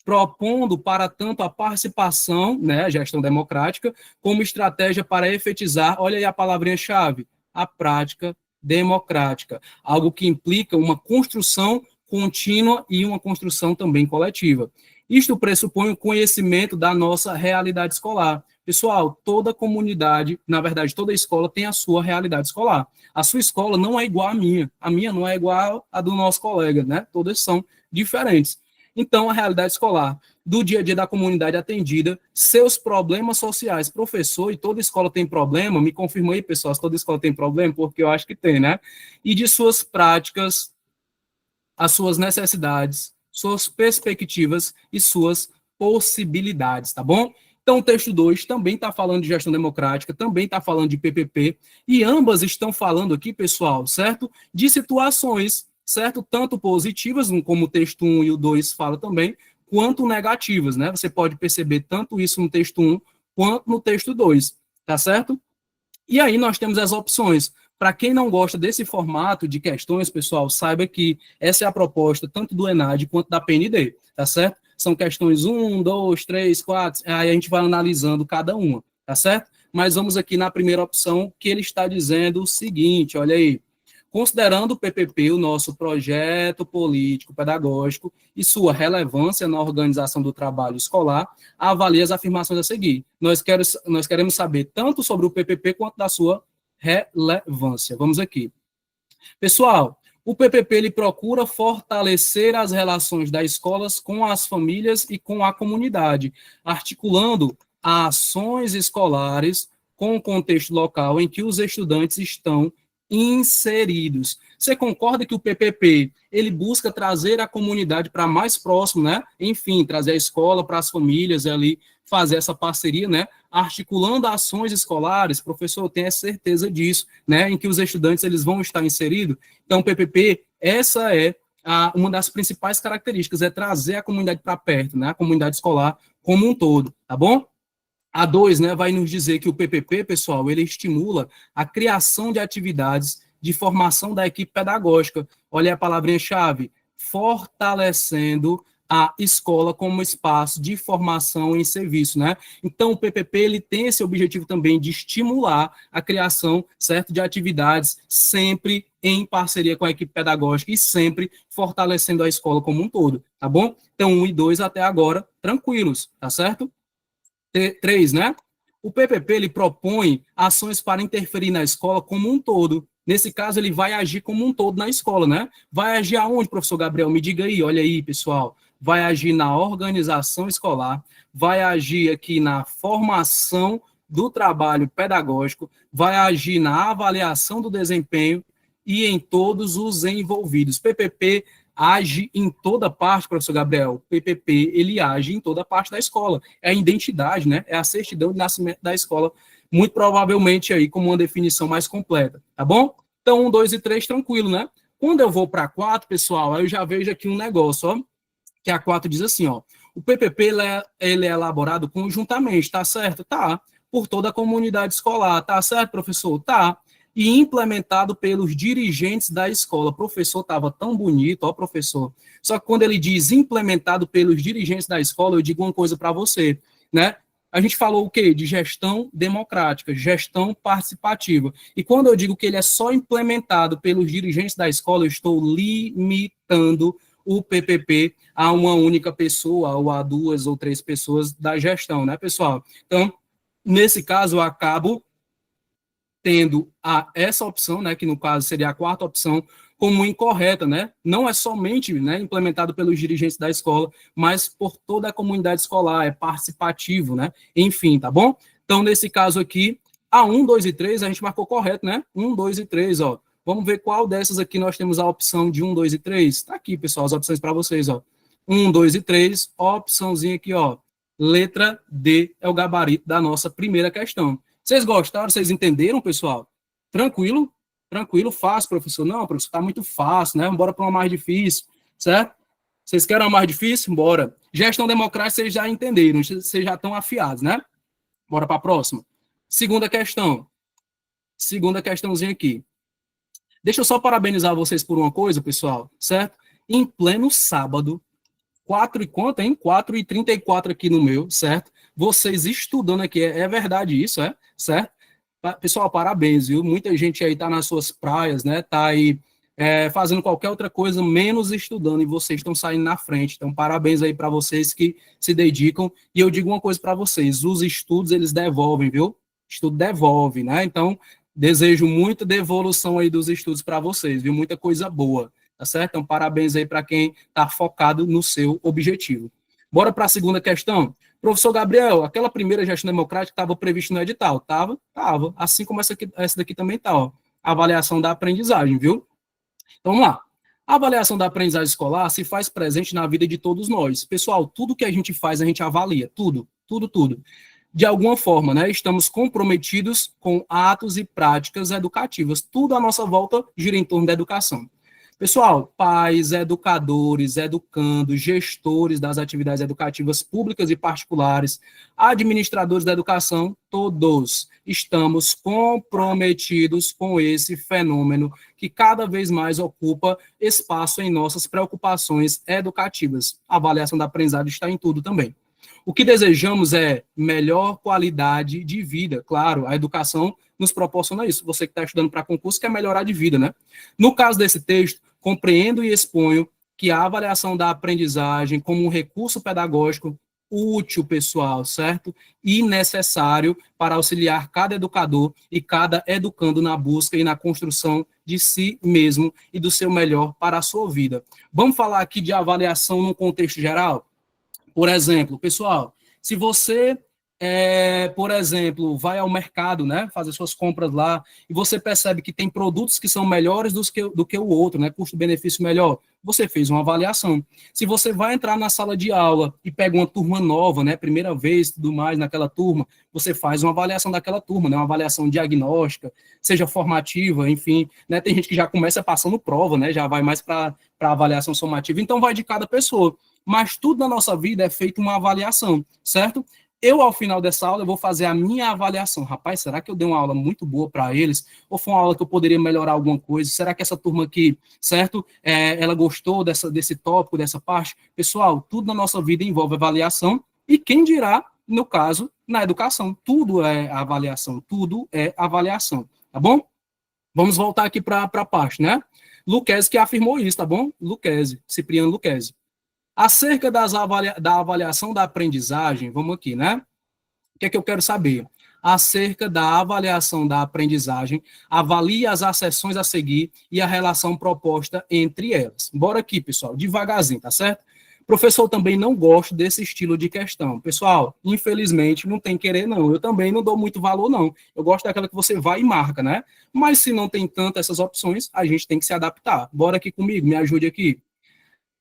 propondo, para tanto, a participação, né, a gestão democrática, como estratégia para efetizar, olha aí a palavrinha-chave, a prática democrática, algo que implica uma construção contínua e uma construção também coletiva. Isto pressupõe o conhecimento da nossa realidade escolar. Pessoal, toda comunidade, na verdade, toda escola tem a sua realidade escolar. A sua escola não é igual à minha não é igual à do nosso colega, né? Todas são diferentes. Então, a realidade escolar do dia a dia da comunidade atendida, seus problemas sociais. Professor, e toda escola tem problema? Me confirma aí, pessoal, se toda escola tem problema, porque eu acho que tem, né? E de suas práticas, as suas necessidades, suas perspectivas e suas possibilidades, tá bom? Então, o texto 2 também está falando de gestão democrática, também está falando de PPP, e ambas estão falando aqui, pessoal, certo? De situações, certo? Tanto positivas, como o texto 1 e o 2 fala também, quanto negativas, né? Você pode perceber tanto isso no texto 1 quanto no texto 2, tá certo? E aí nós temos as opções. Para quem não gosta desse formato de questões, pessoal, saiba que essa é a proposta tanto do ENAD quanto da PND, tá certo? São questões 1, 2, 3, 4, aí a gente vai analisando cada uma, tá certo? Mas vamos aqui na primeira opção, que ele está dizendo o seguinte, olha aí. Considerando o PPP, o nosso projeto político pedagógico e sua relevância na organização do trabalho escolar, avalie as afirmações a seguir. Nós queremos saber tanto sobre o PPP quanto da sua relevância. Vamos aqui. Pessoal, o PPP ele procura fortalecer as relações das escolas com as famílias e com a comunidade, articulando ações escolares com o contexto local em que os estudantes estão inseridos. Você concorda que o PPP ele busca trazer a comunidade para mais próximo, né? Enfim, trazer a escola para as famílias ali, fazer essa parceria, né? Articulando ações escolares, professor, eu tenho certeza disso, né? Em que os estudantes eles vão estar inseridos. Então, o PPP, essa é uma das principais características, é trazer a comunidade para perto, né? A comunidade escolar como um todo, tá bom? A 2, né, vai nos dizer que o PPP, pessoal, ele estimula a criação de atividades de formação da equipe pedagógica. Olha a palavrinha-chave, fortalecendo a escola como espaço de formação em serviço, né? Então, o PPP, ele tem esse objetivo também de estimular a criação, certo, de atividades sempre em parceria com a equipe pedagógica e sempre fortalecendo a escola como um todo, tá bom? Então, 1 e 2 até agora, tranquilos, tá certo? 3, né? O PPP ele propõe ações para interferir na escola como um todo. Nesse caso, ele vai agir como um todo na escola, né? Vai agir aonde, professor Gabriel? Me diga aí, olha aí, pessoal. Vai agir na organização escolar, vai agir aqui na formação do trabalho pedagógico, vai agir na avaliação do desempenho e em todos os envolvidos. PPP age em toda parte, professor Gabriel. O PPP, ele age em toda parte da escola. É a identidade, né? É a certidão de nascimento da escola, muito provavelmente aí como uma definição mais completa, tá bom? Então, 1, 2 e 3, tranquilo, né? Quando eu vou para 4, pessoal, aí eu já vejo aqui um negócio, ó, que a 4 diz assim, ó, o PPP ele é elaborado conjuntamente, tá certo? Tá. Por toda a comunidade escolar, tá certo, professor? Tá. E implementado pelos dirigentes da escola. Professor, estava tão bonito, ó, professor. Só que quando ele diz implementado pelos dirigentes da escola, eu digo uma coisa para você, né? A gente falou o quê? De gestão democrática, gestão participativa. E quando eu digo que ele é só implementado pelos dirigentes da escola, eu estou limitando o PPP a uma única pessoa ou a 2 ou 3 pessoas da gestão, né, pessoal? Então, nesse caso, eu acabo tendo essa opção, né, que no caso seria a quarta opção, como incorreta, né? Não é somente, né, implementado pelos dirigentes da escola, mas por toda a comunidade escolar, é participativo, né? Enfim, tá bom? Então, nesse caso aqui, a 1, 2 e 3, a gente marcou correto, né? 1, 2 e 3, ó. Vamos ver qual dessas aqui nós temos a opção de 1, 2 e 3. Tá aqui, pessoal, as opções para vocês, ó. 1, 2 e 3, opçãozinha aqui, ó. Letra D é o gabarito da nossa primeira questão. Vocês gostaram? Vocês entenderam, pessoal? Tranquilo? Tranquilo, fácil, professor? Não, professor, está muito fácil, né? Bora para uma mais difícil, certo? Vocês querem uma mais difícil? Bora. Gestão democrática, vocês já entenderam, vocês já estão afiados, né? Bora para a próxima. Segunda questão. Segunda questãozinha aqui. Deixa eu só parabenizar vocês por uma coisa, pessoal, certo? Em pleno sábado, 4 e quanto, hein? 4h34 aqui no meu, certo? Vocês estudando aqui, é verdade isso, certo? Pessoal, parabéns, viu? Muita gente aí tá nas suas praias, né? Tá aí fazendo qualquer outra coisa, menos estudando, e vocês estão saindo na frente. Então, parabéns aí para vocês que se dedicam. E eu digo uma coisa para vocês, os estudos, eles devolvem, viu? Estudo devolve, né? Então, desejo muita devolução aí dos estudos para vocês, viu? Muita coisa boa. Tá certo? Então, parabéns aí para quem está focado no seu objetivo. Bora para a segunda questão? Professor Gabriel, aquela primeira gestão democrática estava prevista no edital? Tava. Assim como essa daqui também está, ó. Avaliação da aprendizagem, viu? Então, vamos lá. A avaliação da aprendizagem escolar se faz presente na vida de todos nós. Pessoal, tudo que a gente faz, a gente avalia. Tudo. De alguma forma, né? Estamos comprometidos com atos e práticas educativas. Tudo à nossa volta gira em torno da educação. Pessoal, pais, educadores, educandos, gestores das atividades educativas públicas e particulares, administradores da educação, todos estamos comprometidos com esse fenômeno que cada vez mais ocupa espaço em nossas preocupações educativas. A avaliação da aprendizagem está em tudo também. O que desejamos é melhor qualidade de vida. Claro, a educação nos proporciona isso. Você que está estudando para concurso quer melhorar de vida, né? No caso desse texto, compreendo e exponho que a avaliação da aprendizagem como um recurso pedagógico útil, pessoal, certo? E necessário para auxiliar cada educador e cada educando na busca e na construção de si mesmo e do seu melhor para a sua vida. Vamos falar aqui de avaliação num contexto geral? Por exemplo, pessoal, se você, por exemplo, vai ao mercado, né, fazer suas compras lá, e você percebe que tem produtos que são melhores do que o outro, né, custo-benefício melhor, você fez uma avaliação. Se você vai entrar na sala de aula e pega uma turma nova, né, primeira vez, tudo mais, naquela turma, você faz uma avaliação daquela turma, né, uma avaliação diagnóstica, seja formativa, enfim, né, tem gente que já começa passando prova, né, já vai mais para avaliação somativa, então vai de cada pessoa. Mas tudo na nossa vida é feito uma avaliação, certo? Eu, ao final dessa aula, eu vou fazer a minha avaliação. Rapaz, será que eu dei uma aula muito boa para eles? Ou foi uma aula que eu poderia melhorar alguma coisa? Será que essa turma aqui, certo? Ela gostou desse tópico, dessa parte? Pessoal, tudo na nossa vida envolve avaliação. E quem dirá, no caso, na educação? Tudo é avaliação. Tudo é avaliação. Tá bom? Vamos voltar aqui para a parte, né? Lucchesi que afirmou isso, tá bom? Cipriano Lucchesi. Acerca da avaliação da aprendizagem, vamos aqui, né? O que é que eu quero saber? Acerca da avaliação da aprendizagem, avalie as acessões a seguir e a relação proposta entre elas. Bora aqui, pessoal, devagarzinho, tá certo? Professor, também não gosto desse estilo de questão. Pessoal, infelizmente, não tem querer, não. Eu também não dou muito valor, não. Eu gosto daquela que você vai e marca, né? Mas se não tem tanto essas opções, a gente tem que se adaptar. Bora aqui comigo, me ajude aqui.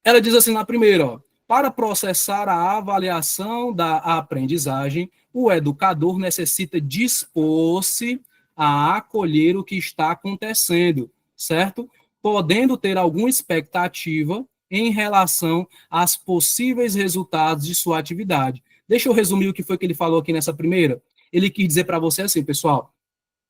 Ela diz assim na primeira, ó, para processar a avaliação da aprendizagem, o educador necessita dispor-se a acolher o que está acontecendo, certo? Podendo ter alguma expectativa em relação aos possíveis resultados de sua atividade. Deixa eu resumir o que foi que ele falou aqui nessa primeira. Ele quis dizer para você assim, pessoal,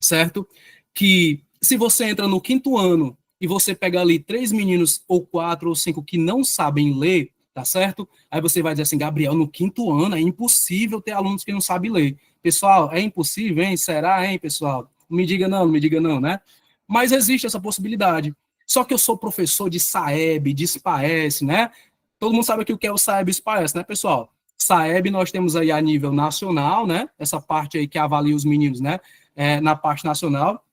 certo? Que se você entra no quinto ano e você pega ali 3 meninos, ou 4 ou 5 que não sabem ler, tá certo? Aí você vai dizer assim, Gabriel, no quinto ano é impossível ter alunos que não sabem ler. Pessoal, é impossível, hein? Será, hein, pessoal? Não me diga não, não me diga não, né? Mas existe essa possibilidade. Só que eu sou professor de SAEB, de SPAES, né? Todo mundo sabe aqui o que é o SAEB e SPAES, né, pessoal? SAEB nós temos aí a nível nacional, né? Essa parte aí que avalia os meninos, né? Na parte nacional,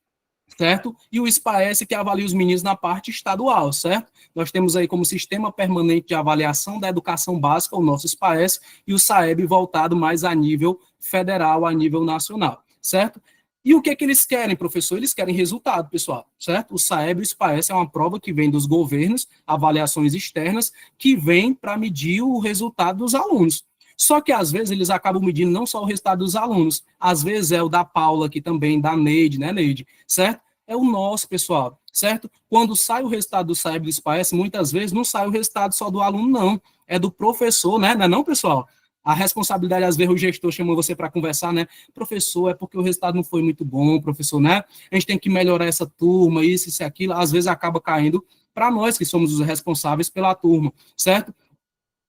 certo? E o SPAES que avalia os meninos na parte estadual, certo? Nós temos aí como sistema permanente de avaliação da educação básica o nosso SPAES e o SAEB voltado mais a nível federal, a nível nacional, certo? E o que é que eles querem, professor? Eles querem resultado, pessoal, certo? O SAEB e o SPAES é uma prova que vem dos governos, avaliações externas, que vem para medir o resultado dos alunos. Só que, às vezes, eles acabam medindo não só o resultado dos alunos, às vezes é o da Paula aqui também, da Neide, né, Neide? Certo? É o nosso, pessoal, certo? Quando sai o resultado do SAEB e do SPAES, muitas vezes não sai o resultado só do aluno, não. É do professor, né? Não é não, pessoal? A responsabilidade, às vezes, o gestor chama você para conversar, né? Professor, é porque o resultado não foi muito bom, professor, né? A gente tem que melhorar essa turma, isso e aquilo. Às vezes acaba caindo para nós, que somos os responsáveis pela turma, certo?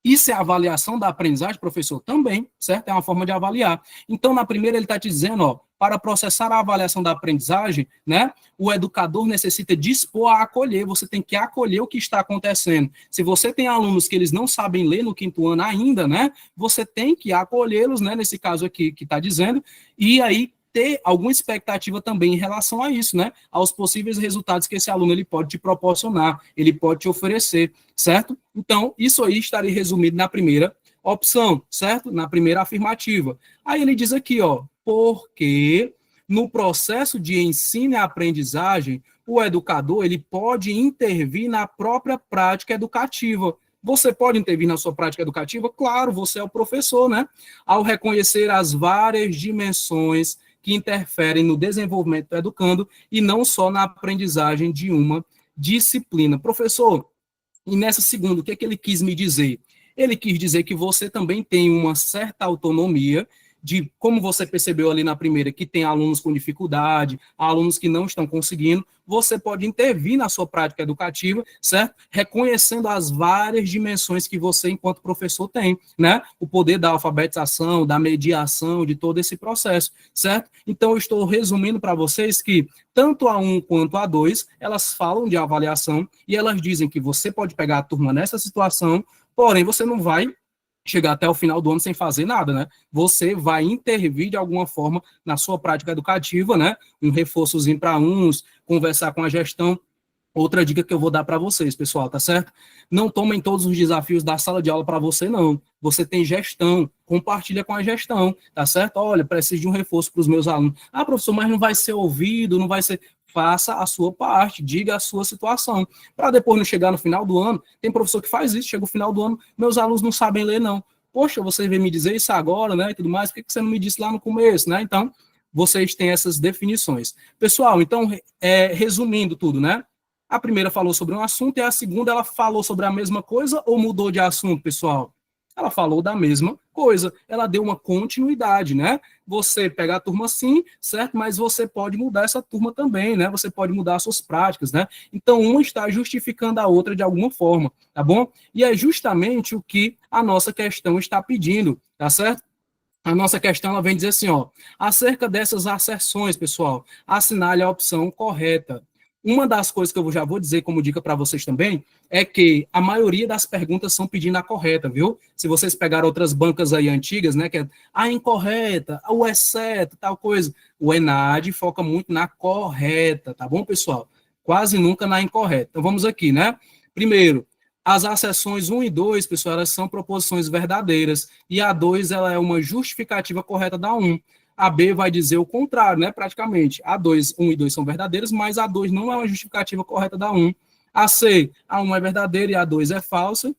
Isso é avaliação da aprendizagem, professor? Também, certo? É uma forma de avaliar. Então, na primeira, ele está te dizendo, ó, para processar a avaliação da aprendizagem, né, o educador necessita dispor a acolher, você tem que acolher o que está acontecendo. Se você tem alunos que eles não sabem ler no quinto ano ainda, né, você tem que acolhê-los, né, nesse caso aqui que está dizendo, e aí ter alguma expectativa também em relação a isso, né, aos possíveis resultados que esse aluno ele pode te proporcionar, ele pode te oferecer, certo? Então, isso aí estaria resumido na primeira opção, certo? Na primeira afirmativa. Aí ele diz aqui, ó, porque no processo de ensino e aprendizagem, o educador ele pode intervir na própria prática educativa. Você pode intervir na sua prática educativa? Claro, você é o professor, né? Ao reconhecer as várias dimensões que interferem no desenvolvimento do educando e não só na aprendizagem de uma disciplina. Professor, e nessa segunda, o que é que ele quis me dizer? Ele quis dizer que você também tem uma certa autonomia de, como você percebeu ali na primeira, que tem alunos com dificuldade, alunos que não estão conseguindo, você pode intervir na sua prática educativa, certo? Reconhecendo as várias dimensões que você, enquanto professor, tem, né? O poder da alfabetização, da mediação, de todo esse processo, certo? Então, eu estou resumindo para vocês que tanto a 1 quanto a 2, elas falam de avaliação e elas dizem que você pode pegar a turma nessa situação, porém, você não vai chegar até o final do ano sem fazer nada, né? Você vai intervir de alguma forma na sua prática educativa, né? Um reforçozinho para uns, conversar com a gestão. Outra dica que eu vou dar para vocês, pessoal, tá certo? Não tomem todos os desafios da sala de aula para você, não. Você tem gestão, compartilha com a gestão, tá certo? Olha, preciso de um reforço para os meus alunos. Ah, professor, mas não vai ser ouvido, não vai ser... Faça a sua parte, diga a sua situação. Para depois não chegar no final do ano, tem professor que faz isso, chega no final do ano, meus alunos não sabem ler, não. Poxa, você veio me dizer isso agora, né, e tudo mais, por que você não me disse lá no começo, né? Então, vocês têm essas definições. Pessoal, então, resumindo tudo, né? A primeira falou sobre um assunto e a segunda ela falou sobre a mesma coisa ou mudou de assunto, pessoal? Ela falou da mesma coisa, ela deu uma continuidade, né? Você pega a turma sim, certo? Mas você pode mudar essa turma também, né? Você pode mudar as suas práticas, né? Então, uma está justificando a outra de alguma forma, tá bom? E é justamente o que a nossa questão está pedindo, tá certo? A nossa questão ela vem dizer assim, ó, acerca dessas asserções, pessoal, assinale a opção correta. Uma das coisas que eu já vou dizer como dica para vocês também é que a maioria das perguntas são pedindo a correta, viu? Se vocês pegaram outras bancas aí antigas, né, que é a incorreta, o exceto, tal coisa, o ENAD foca muito na correta, tá bom, pessoal? Quase nunca na incorreta. Então vamos aqui, né? Primeiro, As acessões 1 e 2, pessoal, elas são proposições verdadeiras, e a 2 ela é uma justificativa correta da 1. A B vai dizer o contrário, né, praticamente. A 2, 1 e 2 são verdadeiras, mas a 2 não é uma justificativa correta da 1. A C, a 1 é verdadeira e a 2 é falsa.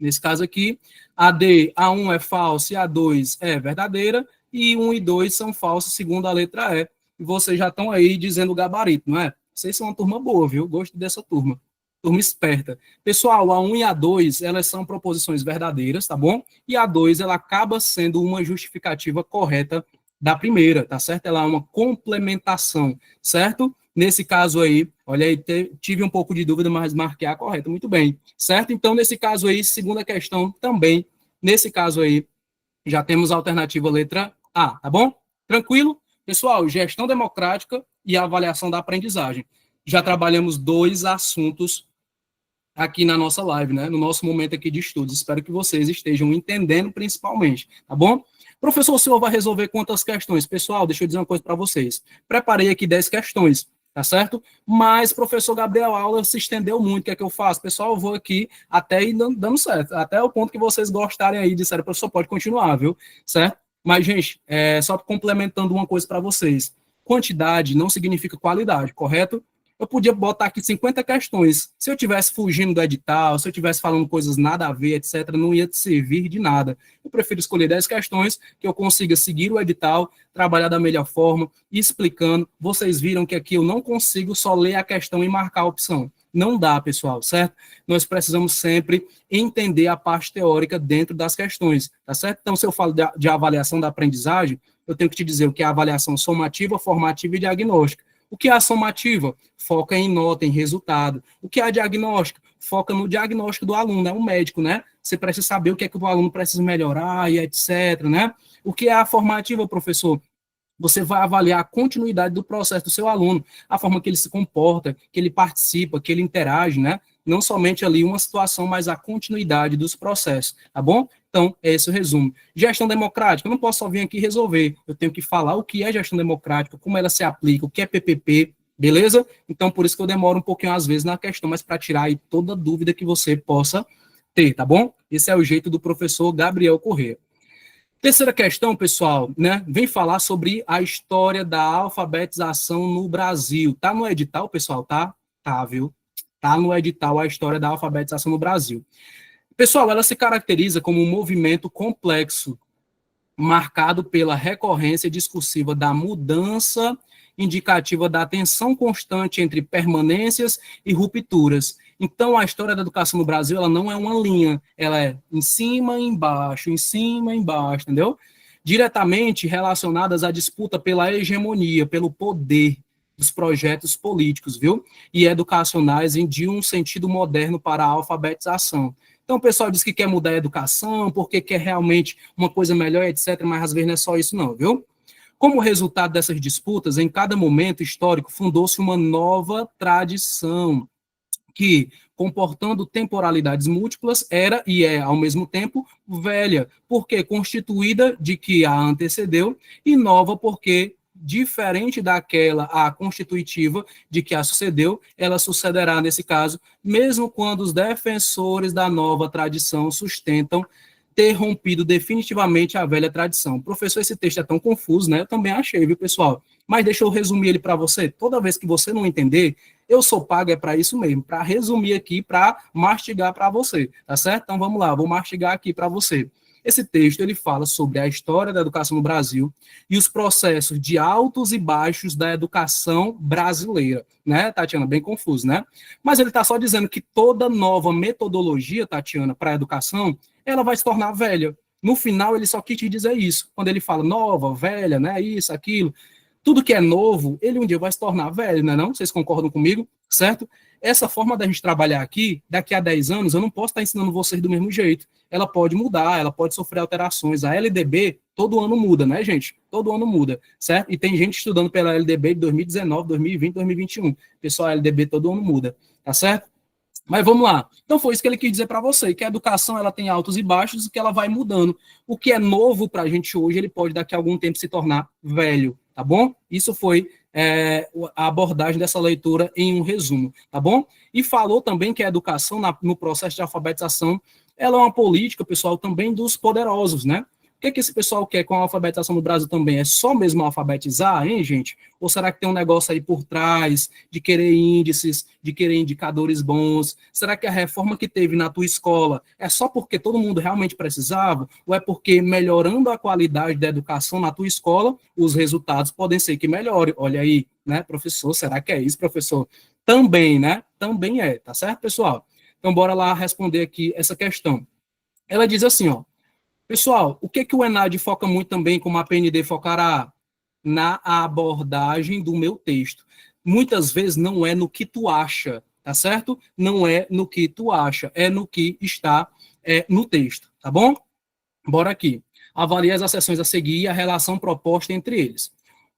Nesse caso aqui, a D, a 1 é falsa e a 2 é verdadeira, e 1 e 2 são falsos segundo a letra E. E vocês já estão aí dizendo o gabarito, não é? Vocês são uma turma boa, viu? Gosto dessa turma. Turma esperta. Pessoal, a 1 e a 2, elas são proposições verdadeiras, tá bom? E a 2, ela acaba sendo uma justificativa correta da primeira, tá certo? Ela é uma complementação, certo? Nesse caso aí, olha aí, tive um pouco de dúvida, mas marquei a correta, muito bem, certo? Então, nesse caso aí, segunda questão também, nesse caso aí, já temos a alternativa letra A, tá bom? Tranquilo? Pessoal, gestão democrática e avaliação da aprendizagem. Já trabalhamos 2 assuntos aqui na nossa live, né? No nosso momento aqui de estudos. Espero que vocês estejam entendendo principalmente, tá bom? Professor, o senhor vai resolver quantas questões? Pessoal, deixa eu dizer uma coisa para vocês. Preparei aqui 10 questões, tá certo? Mas professor Gabriel, a aula se estendeu muito, o que é que eu faço? Pessoal, eu vou aqui até ir dando certo, até o ponto que vocês gostarem aí, disseram, professor, pode continuar, viu? Certo? Mas, gente, só complementando uma coisa para vocês. Quantidade não significa qualidade, correto? Eu podia botar aqui 50 questões. Se eu tivesse fugindo do edital, se eu tivesse falando coisas nada a ver, etc., não ia te servir de nada. Eu prefiro escolher 10 questões que eu consiga seguir o edital, trabalhar da melhor forma, explicando. Vocês viram que aqui eu não consigo só ler a questão e marcar a opção. Não dá, pessoal, certo? Nós precisamos sempre entender a parte teórica dentro das questões, tá certo? Então, se eu falo de avaliação da aprendizagem, eu tenho que te dizer o que é a avaliação somativa, formativa e diagnóstica. O que é a somativa? Foca em nota, em resultado. O que é a diagnóstica? Foca no diagnóstico do aluno, é um médico, né? Você precisa saber o que é que o aluno precisa melhorar e etc, né? O que é a formativa, professor? Você vai avaliar a continuidade do processo do seu aluno, a forma que ele se comporta, que ele participa, que ele interage, né? Não somente ali uma situação, mas a continuidade dos processos, tá bom? Então, é esse o resumo. Gestão democrática, eu não posso só vir aqui resolver, eu tenho que falar o que é gestão democrática, como ela se aplica, o que é PPP, beleza? Então, por isso que eu demoro um pouquinho às vezes na questão, mas para tirar aí toda dúvida que você possa ter, tá bom? Esse é o jeito do professor Gabriel Corrêa. Terceira questão, pessoal, né? Vem falar sobre a história da alfabetização no Brasil. Tá no edital, pessoal? Tá, viu? Tá no edital a história da alfabetização no Brasil. Pessoal, ela se caracteriza como um movimento complexo, marcado pela recorrência discursiva da mudança indicativa da tensão constante entre permanências e rupturas. Então, a história da educação no Brasil, ela não é uma linha, ela é em cima, embaixo, entendeu? Diretamente relacionadas à disputa pela hegemonia, pelo poder dos projetos políticos, viu? E educacionais de um sentido moderno para a alfabetização. Então, o pessoal diz que quer mudar a educação, porque quer realmente uma coisa melhor, etc., mas às vezes não é só isso não, viu? Como resultado dessas disputas, em cada momento histórico, fundou-se uma nova tradição, que, comportando temporalidades múltiplas, era e é, ao mesmo tempo, velha, porque constituída de que a antecedeu, e nova porque, diferente daquela a constitutiva de que a sucedeu, ela sucederá nesse caso, mesmo quando os defensores da nova tradição sustentam ter rompido definitivamente a velha tradição. Professor, esse texto é tão confuso, né? Eu também achei, viu, pessoal? Mas deixa eu resumir ele para você. Toda vez que você não entender, eu sou pago é para isso mesmo, para resumir aqui, para mastigar para você, tá certo? Então vamos lá, vou mastigar aqui para você. Esse texto ele fala sobre a história da educação no Brasil e os processos de altos e baixos da educação brasileira, né, Tatiana? Bem confuso, né? Mas ele está só dizendo que toda nova metodologia, Tatiana, para a educação, ela vai se tornar velha. No final, ele só quis te dizer isso. Quando ele fala nova, velha, né, isso, aquilo, tudo que é novo, ele um dia vai se tornar velho, né, não? Vocês concordam comigo, certo? Essa forma da gente trabalhar aqui, daqui a 10 anos, eu não posso estar ensinando vocês do mesmo jeito. Ela pode mudar, ela pode sofrer alterações. A LDB, todo ano muda, né, gente? Todo ano muda, certo? E tem gente estudando pela LDB de 2019, 2020, 2021. Pessoal, a LDB todo ano muda, tá certo? Mas vamos lá. Então foi isso que ele quis dizer para você, que a educação ela tem altos e baixos e que ela vai mudando. O que é novo para a gente hoje, ele pode daqui a algum tempo se tornar velho, tá bom? Isso foi a abordagem dessa leitura em um resumo, tá bom? E falou também que a educação no processo de alfabetização, ela é uma política, pessoal, também dos poderosos, né? O que esse pessoal quer com a alfabetização no Brasil também? É só mesmo alfabetizar, hein, gente? Ou será que tem um negócio aí por trás de querer índices, de querer indicadores bons? Será que a reforma que teve na tua escola é só porque todo mundo realmente precisava? Ou é porque melhorando a qualidade da educação na tua escola, os resultados podem ser que melhore? Olha aí, né, professor? Será que é isso, professor? Também, né? Também é, tá certo, pessoal? Então, bora lá responder aqui essa questão. Ela diz assim, ó. Pessoal, o que o ENAD foca muito também, como a PND focará? Na abordagem do meu texto. Muitas vezes não é no que tu acha, tá certo? Não é no que tu acha, é no que está no texto, tá bom? Bora aqui. Avalie as acessões a seguir e a relação proposta entre eles.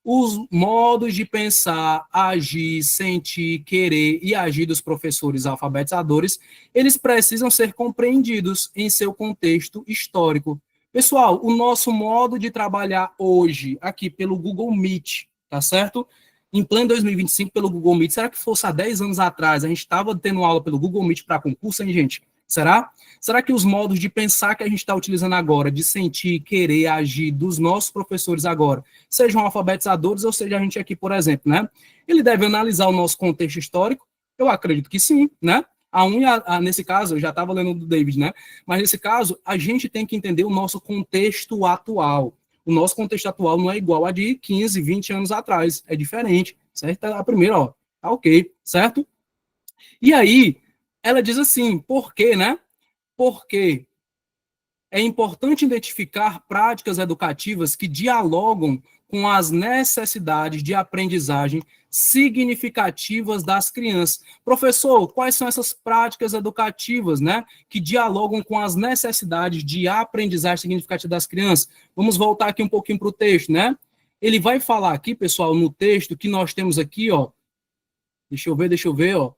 Os modos de pensar, agir, sentir, querer e agir dos professores alfabetizadores, eles precisam ser compreendidos em seu contexto histórico. Pessoal, o nosso modo de trabalhar hoje, aqui pelo Google Meet, tá certo? Em pleno 2025, pelo Google Meet, será que fosse há 10 anos atrás, a gente estava tendo aula pelo Google Meet para concurso, hein, gente? Será? Será que os modos de pensar que a gente está utilizando agora, de sentir, querer, agir dos nossos professores agora, sejam alfabetizadores ou seja a gente aqui, por exemplo, né? Ele deve analisar o nosso contexto histórico? Eu acredito que sim, né? Nesse caso, eu já estava lendo do David, né? Mas nesse caso, a gente tem que entender o nosso contexto atual. O nosso contexto atual não é igual a de 15, 20 anos atrás. É diferente, certo? A primeira, ó, tá ok, certo? E aí, ela diz assim, por quê, né? Porque é importante identificar práticas educativas que dialogam com as necessidades de aprendizagem significativas das crianças. Professor, quais são essas práticas educativas, né, que dialogam com as necessidades de aprendizagem significativa das crianças? Vamos voltar aqui um pouquinho para o texto, né? Ele vai falar aqui, pessoal, no texto que nós temos aqui, ó. Deixa eu ver, ó.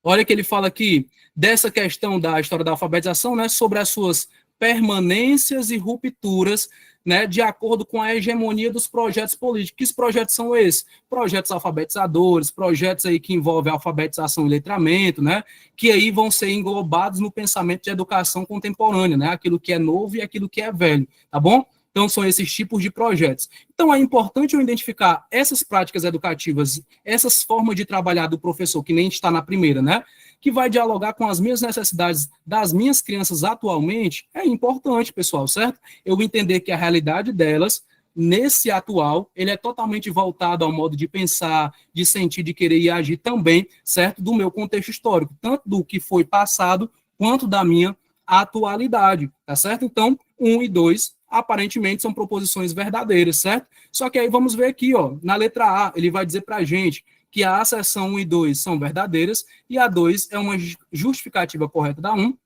Olha que ele fala aqui dessa questão da história da alfabetização, né, sobre as suas permanências e rupturas, né, de acordo com a hegemonia dos projetos políticos. Que projetos são esses? Projetos alfabetizadores, projetos aí que envolvem alfabetização e letramento, né, que aí vão ser englobados no pensamento de educação contemporânea, né, aquilo que é novo e aquilo que é velho, tá bom? Então, são esses tipos de projetos. Então, é importante eu identificar essas práticas educativas, essas formas de trabalhar do professor, que nem está na primeira, né? Que vai dialogar com as minhas necessidades das minhas crianças atualmente, é importante, pessoal, certo? Eu entender que a realidade delas, nesse atual, ele é totalmente voltado ao modo de pensar, de sentir, de querer e agir também, certo? Do meu contexto histórico, tanto do que foi passado, quanto da minha atualidade, tá certo? Então, 1 e 2 aparentemente são proposições verdadeiras, certo? Só que aí vamos ver aqui, ó, na letra A, ele vai dizer para a gente que a acessão 1 e 2 são verdadeiras e a 2 é uma justificativa correta da 1.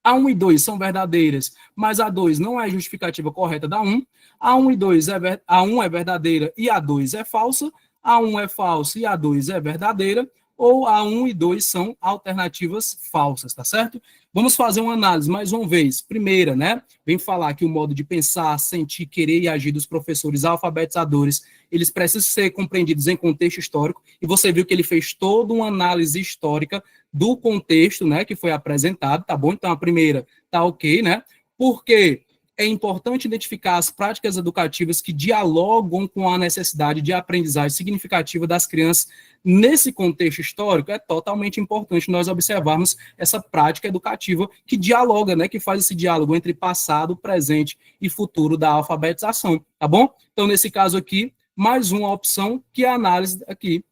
A 1 e 2 são verdadeiras, mas a 2 não é justificativa correta da 1. A 1 e 2 a 1 é verdadeira e a 2 é falsa. A 1 é falsa e a 2 é verdadeira. Ou a 1 e 2 são alternativas falsas, tá certo? Vamos fazer uma análise mais uma vez. Primeira, né? Vem falar que o modo de pensar, sentir, querer e agir dos professores alfabetizadores, eles precisam ser compreendidos em contexto histórico. E você viu que ele fez toda uma análise histórica do contexto, né, que foi apresentado, tá bom? Então, a primeira tá ok, né? Porque é importante identificar as práticas educativas que dialogam com a necessidade de aprendizagem significativa das crianças nesse contexto histórico. É totalmente importante nós observarmos essa prática educativa que dialoga, né, que faz esse diálogo entre passado, presente e futuro da alfabetização, tá bom? Então, nesse caso aqui, mais uma opção que a análise aqui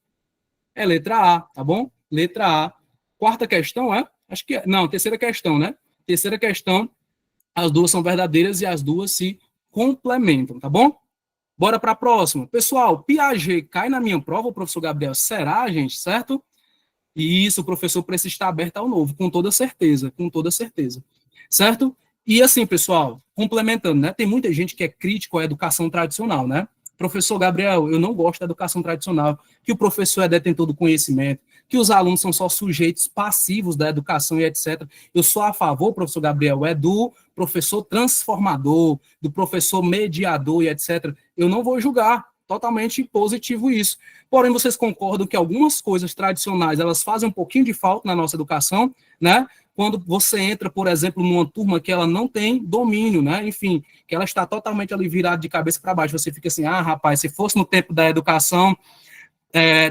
é letra A, tá bom? Letra A. Quarta questão acho que não, terceira questão, né? Terceira questão, as duas são verdadeiras e as duas se complementam, tá bom? Bora para a próxima. Pessoal, Piaget cai na minha prova, professor Gabriel? Será, gente? Certo? E isso, o professor precisa estar aberto ao novo, com toda certeza, com toda certeza. Certo? E assim, pessoal, complementando, né? Tem muita gente que é crítico à educação tradicional, né? Professor Gabriel, eu não gosto da educação tradicional, que o professor é detentor do conhecimento, que os alunos são só sujeitos passivos da educação e etc. Eu sou a favor, professor Gabriel, do professor transformador, do professor mediador e etc. Eu não vou julgar, totalmente positivo isso. Porém, vocês concordam que algumas coisas tradicionais, elas fazem um pouquinho de falta na nossa educação, né? Quando você entra, por exemplo, numa turma que ela não tem domínio, né? Enfim, que ela está totalmente ali virada de cabeça para baixo, você fica assim, ah, rapaz, se fosse no tempo da educação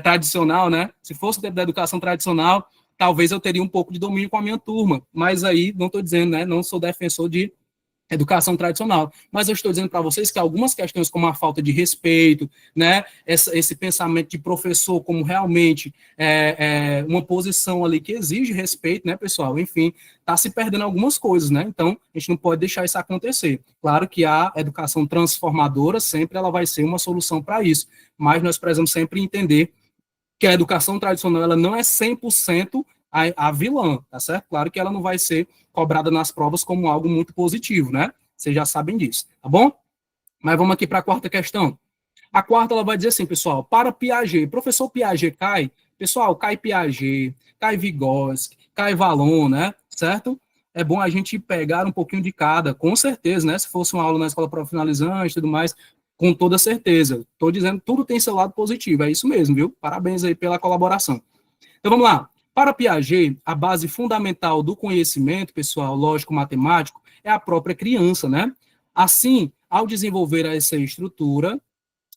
tradicional, né? Se fosse no tempo da educação tradicional, talvez eu teria um pouco de domínio com a minha turma, mas aí, não estou dizendo, né? Não sou defensor de educação tradicional. Mas eu estou dizendo para vocês que algumas questões, como a falta de respeito, né, esse pensamento de professor como realmente uma posição ali que exige respeito, né, pessoal? Enfim, está se perdendo algumas coisas, né? Então, a gente não pode deixar isso acontecer. Claro que a educação transformadora sempre ela vai ser uma solução para isso, mas nós precisamos sempre entender que a educação tradicional ela não é 100% a vilã, tá certo? Claro que ela não vai ser cobrada nas provas como algo muito positivo, né? Vocês já sabem disso, tá bom? Mas vamos aqui para a quarta questão. A quarta ela vai dizer assim, pessoal, para Piaget, professor Piaget cai, pessoal, cai Piaget, cai Vygotsky, cai Vallon, né? Certo? É bom a gente pegar um pouquinho de cada, com certeza, né? Se fosse uma aula na escola profissionalizante e tudo mais, com toda certeza. Estou dizendo, tudo tem seu lado positivo, é isso mesmo, viu? Parabéns aí pela colaboração. Então vamos lá. Para Piaget, a base fundamental do conhecimento, pessoal, lógico-matemático, é a própria criança, né? Assim, ao desenvolver essa estrutura,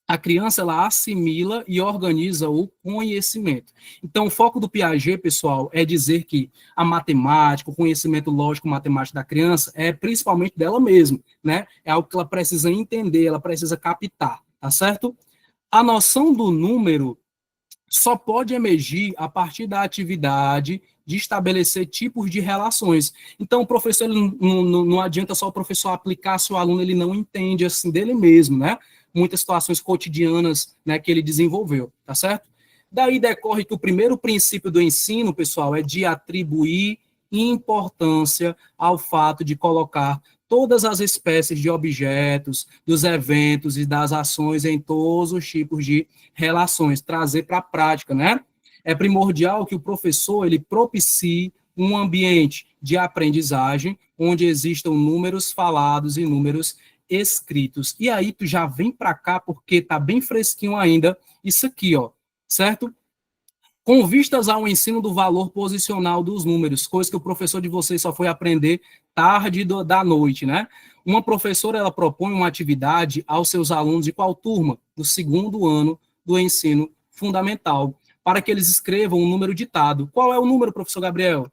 a criança ela assimila e organiza o conhecimento. Então, o foco do Piaget, pessoal, é dizer que a matemática, o conhecimento lógico-matemático da criança é principalmente dela mesma, né? É algo que ela precisa entender, ela precisa captar, tá certo? A noção do número só pode emergir a partir da atividade de estabelecer tipos de relações. Então, o professor, não adianta só o professor aplicar se o aluno ele não entende assim dele mesmo, né? Muitas situações cotidianas, né, que ele desenvolveu, tá certo? Daí decorre que o primeiro princípio do ensino, pessoal, é de atribuir importância ao fato de colocar todas as espécies de objetos, dos eventos e das ações em todos os tipos de relações, trazer para a prática, né? É primordial que o professor ele propicie um ambiente de aprendizagem onde existam números falados e números escritos. E aí tu já vem para cá porque tá bem fresquinho ainda isso aqui, ó, certo? Com vistas ao ensino do valor posicional dos números, coisa que o professor de vocês só foi aprender tarde da noite, né? Uma professora, ela propõe uma atividade aos seus alunos de qual turma? Do segundo ano do ensino fundamental, para que eles escrevam um número ditado. Qual é o número, professor Gabriel?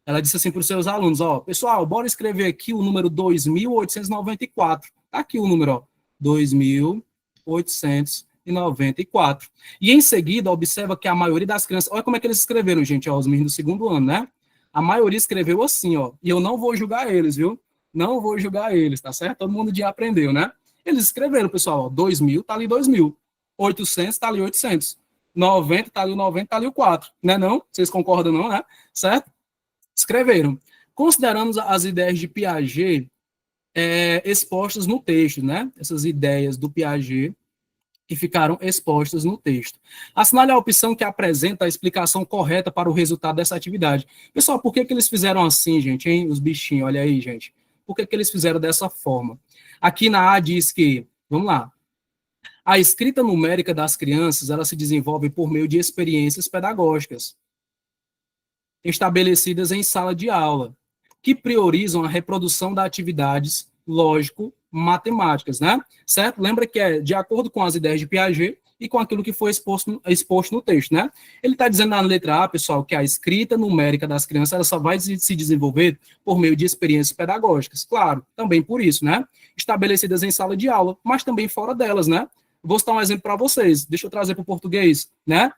Ela disse assim para os seus alunos, ó, pessoal, bora escrever aqui o número 2.894. Tá aqui o número, ó, 2.894. E em seguida, observa que a maioria das crianças, olha como é que eles escreveram, gente, ó, os meninos do segundo ano, né? A maioria escreveu assim, ó, e eu não vou julgar eles, viu? Não vou julgar eles, tá certo? Todo mundo já aprendeu, né? Eles escreveram, pessoal, ó, 2.000, tá ali 2.000. 800, tá ali 800. 90, tá ali o 90, tá ali o 4, né não? Vocês concordam não, né? Certo? Escreveram. Consideramos as ideias de Piaget expostas no texto, né? Essas ideias do Piaget que ficaram expostas no texto. Assinale a opção que apresenta a explicação correta para o resultado dessa atividade. Pessoal, por que eles fizeram assim, gente, hein? Os bichinhos, olha aí, gente. Por que eles fizeram dessa forma? Aqui na A diz que, vamos lá, a escrita numérica das crianças, ela se desenvolve por meio de experiências pedagógicas estabelecidas em sala de aula, que priorizam a reprodução das atividades lógico-matemáticas, né? Certo? Lembra que é de acordo com as ideias de Piaget e com aquilo que foi exposto no texto, né? Ele está dizendo na letra A, pessoal, que a escrita numérica das crianças ela só vai se desenvolver por meio de experiências pedagógicas. Claro, também por isso, né? Estabelecidas em sala de aula, mas também fora delas, né? Vou citar um exemplo para vocês. Deixa eu trazer para o português, né?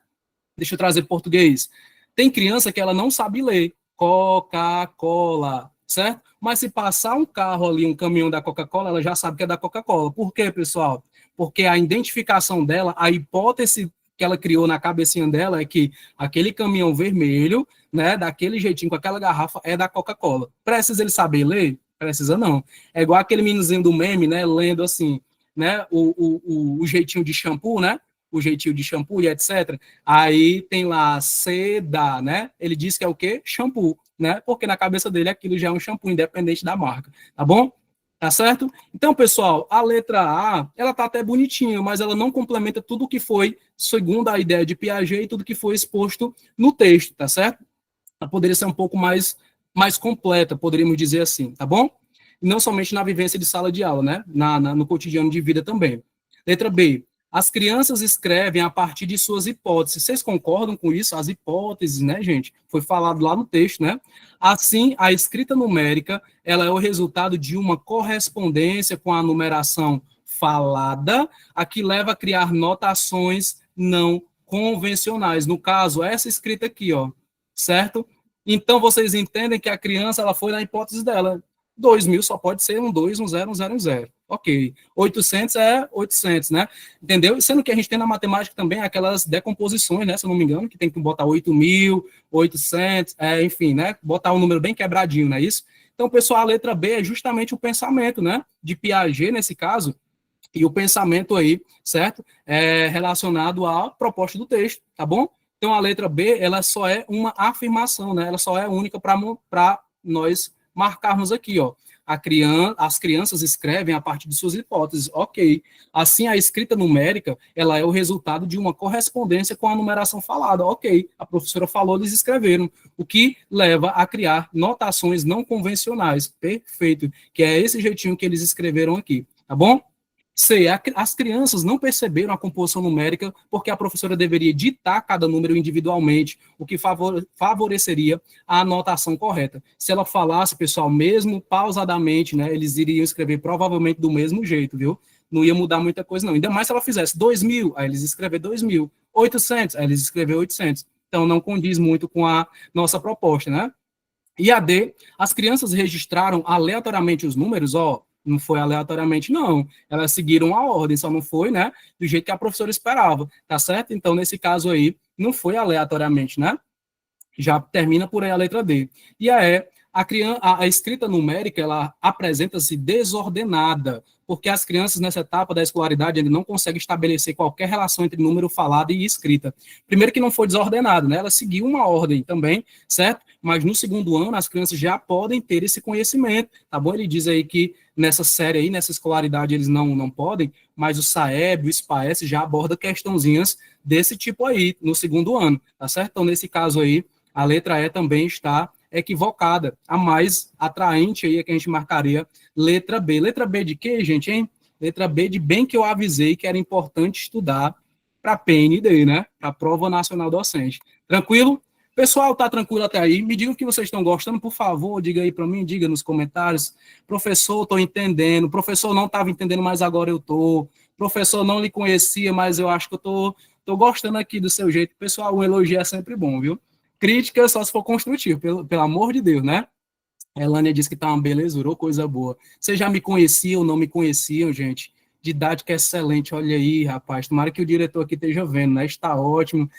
Deixa eu trazer para o português. Tem criança que ela não sabe ler. Coca-Cola, certo? Mas se passar um carro ali, um caminhão da Coca-Cola, ela já sabe que é da Coca-Cola. Por quê, pessoal? Porque a identificação dela, a hipótese que ela criou na cabecinha dela é que aquele caminhão vermelho, né, daquele jeitinho, com aquela garrafa, é da Coca-Cola. Precisa ele saber ler? Precisa não. É igual aquele meninozinho do meme, né, lendo assim, né, o jeitinho de shampoo, né? O jeitinho de shampoo e etc. Aí tem lá seda, né? Ele diz que é o quê? Shampoo, né? Porque na cabeça dele aquilo já é um shampoo, independente da marca, tá bom? Tá certo? Então, pessoal, a letra A, ela tá até bonitinha, mas ela não complementa tudo que foi, segundo a ideia de Piaget, e tudo que foi exposto no texto, tá certo? Ela poderia ser um pouco mais completa, poderíamos dizer assim, tá bom? E não somente na vivência de sala de aula, né? No cotidiano de vida também. Letra B. As crianças escrevem a partir de suas hipóteses. Vocês concordam com isso? As hipóteses, né, gente? Foi falado lá no texto, né? Assim, a escrita numérica, ela é o resultado de uma correspondência com a numeração falada, a que leva a criar notações não convencionais. No caso, essa escrita aqui, ó, certo? Então, vocês entendem que a criança, ela foi na hipótese dela. 2.000 só pode ser um 2, um 0, um 0, um 0. Ok. 800 é 800, né? Entendeu? Sendo que a gente tem na matemática também aquelas decomposições, né? Se eu não me engano, que tem que botar 8.000, 800, enfim, né? Botar um número bem quebradinho, não é isso? Então, pessoal, a letra B é justamente o pensamento, né? De Piaget, nesse caso, e o pensamento aí, certo? Relacionado à proposta do texto, tá bom? Então, a letra B, ela só é uma afirmação, né? Ela só é única para nós marcarmos aqui, ó. As crianças escrevem a partir de suas hipóteses, ok. Assim, a escrita numérica, ela é o resultado de uma correspondência com a numeração falada, ok. A professora falou, eles escreveram, o que leva a criar notações não convencionais, perfeito, que é esse jeitinho que eles escreveram aqui, tá bom? C. As crianças não perceberam a composição numérica porque a professora deveria ditar cada número individualmente, o que favoreceria a anotação correta. Se ela falasse, pessoal, mesmo pausadamente, né, eles iriam escrever provavelmente do mesmo jeito, viu? Não ia mudar muita coisa, não. Ainda mais se ela fizesse 2.000, aí eles escrever 2.000. 800, aí eles escrever 800. Então, não condiz muito com a nossa proposta, né? E a D, as crianças registraram aleatoriamente os números, ó, não foi aleatoriamente, não. Elas seguiram a ordem, só não foi, né, do jeito que a professora esperava, tá certo? Então, nesse caso aí, não foi aleatoriamente, né? Já termina por aí a letra D. E a escrita numérica, ela apresenta-se desordenada, porque as crianças nessa etapa da escolaridade ele não conseguem estabelecer qualquer relação entre número falado e escrita. Primeiro que não foi desordenado, né? Ela seguiu uma ordem também, certo? Mas no segundo ano as crianças já podem ter esse conhecimento, tá bom? Ele diz aí que nessa série aí, nessa escolaridade eles não podem, mas o SAEB, o SPAES já aborda questãozinhas desse tipo aí no segundo ano, tá certo? Então nesse caso aí a letra E também está equivocada. A mais atraente aí é que a gente marcaria letra B. Letra B de quê, gente, hein? Letra B de bem que eu avisei que era importante estudar para a PND, né? Para a Prova Nacional Docente. Tranquilo? Pessoal, tá tranquilo até aí? Me digam o que vocês estão gostando, por favor, diga aí para mim, diga nos comentários. Professor, estou entendendo. Professor, não estava entendendo, mas agora eu estou. Professor, não lhe conhecia, mas eu acho que eu tô gostando aqui do seu jeito. Pessoal, um elogio é sempre bom, viu? Crítica só se for construtivo, pelo amor de Deus, né? A Elânia disse que tá uma belezura, coisa boa. Vocês já me conheciam, não me conheciam, gente? Didática excelente, olha aí, rapaz. Tomara que o diretor aqui esteja vendo, né? Está ótimo.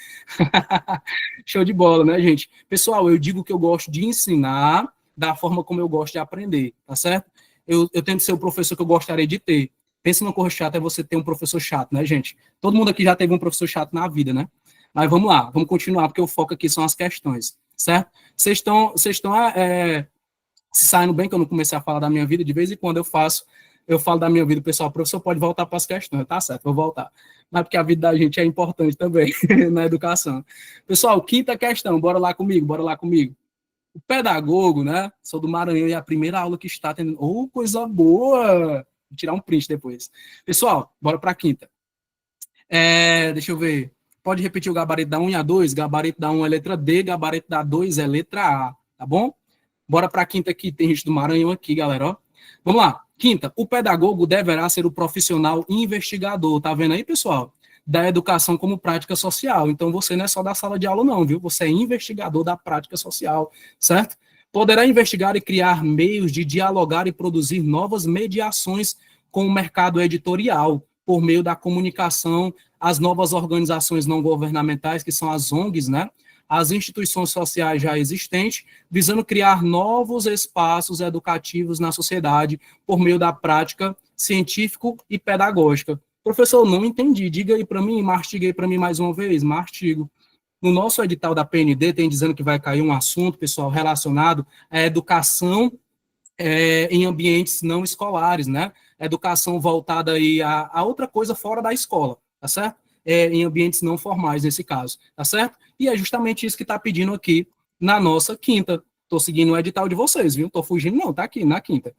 Show de bola, né, gente? Pessoal, eu digo que eu gosto de ensinar da forma como eu gosto de aprender, tá certo? Eu tento ser o professor que eu gostaria de ter. Pensa numa coisa chata, é você ter um professor chato, né, gente? Todo mundo aqui já teve um professor chato na vida, né? Mas vamos lá, vamos continuar, porque o foco aqui são as questões, certo? Vocês estão se saindo bem, que eu não comecei a falar da minha vida, de vez em quando eu falo da minha vida, pessoal, o professor pode voltar para as questões, tá certo, vou voltar. Mas porque a vida da gente é importante também na educação. Pessoal, quinta questão, bora lá comigo, bora lá comigo. O pedagogo, né, sou do Maranhão e é a primeira aula que está tendo, coisa boa, vou tirar um print depois. Pessoal, bora para a quinta. Deixa eu ver. Pode repetir o gabarito da 1 e a 2? Gabarito da 1 é letra D, gabarito da 2 é letra A, tá bom? Bora para a quinta aqui, tem gente do Maranhão aqui, galera, ó. Vamos lá. Quinta, o pedagogo deverá ser o profissional investigador, tá vendo aí, pessoal? Da educação como prática social. Então, você não é só da sala de aula, não, viu? Você é investigador da prática social, certo? Poderá investigar e criar meios de dialogar e produzir novas mediações com o mercado editorial, por meio da comunicação, as novas organizações não governamentais, que são as ONGs, né? As instituições sociais já existentes, visando criar novos espaços educativos na sociedade por meio da prática científico e pedagógica. Professor, não entendi. Diga aí para mim, mastiga aí para mim mais uma vez. Mastigo. No nosso edital da PND tem dizendo que vai cair um assunto, pessoal, relacionado à educação em ambientes não escolares, né? Educação voltada aí a outra coisa fora da escola, tá certo? Em ambientes não formais, nesse caso, tá certo? E é justamente isso que está pedindo aqui na nossa quinta. Estou seguindo o edital de vocês, viu? Estou fugindo, não, tá aqui, na quinta.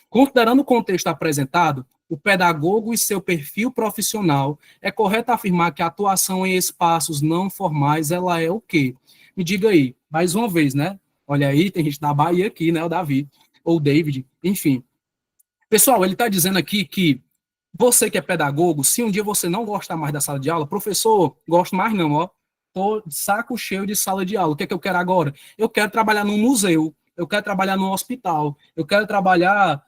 Considerando o contexto apresentado, o pedagogo e seu perfil profissional, é correto afirmar que a atuação em espaços não formais, ela é o quê? Me diga aí, mais uma vez, né? Olha aí, tem gente da Bahia aqui, né? O Davi, ou David, enfim. Pessoal, ele está dizendo aqui que você que é pedagogo, se um dia você não gostar mais da sala de aula, professor, gosto mais não, ó, tô de saco cheio de sala de aula, o que é que eu quero agora? Eu quero trabalhar num museu, eu quero trabalhar num hospital, eu quero trabalhar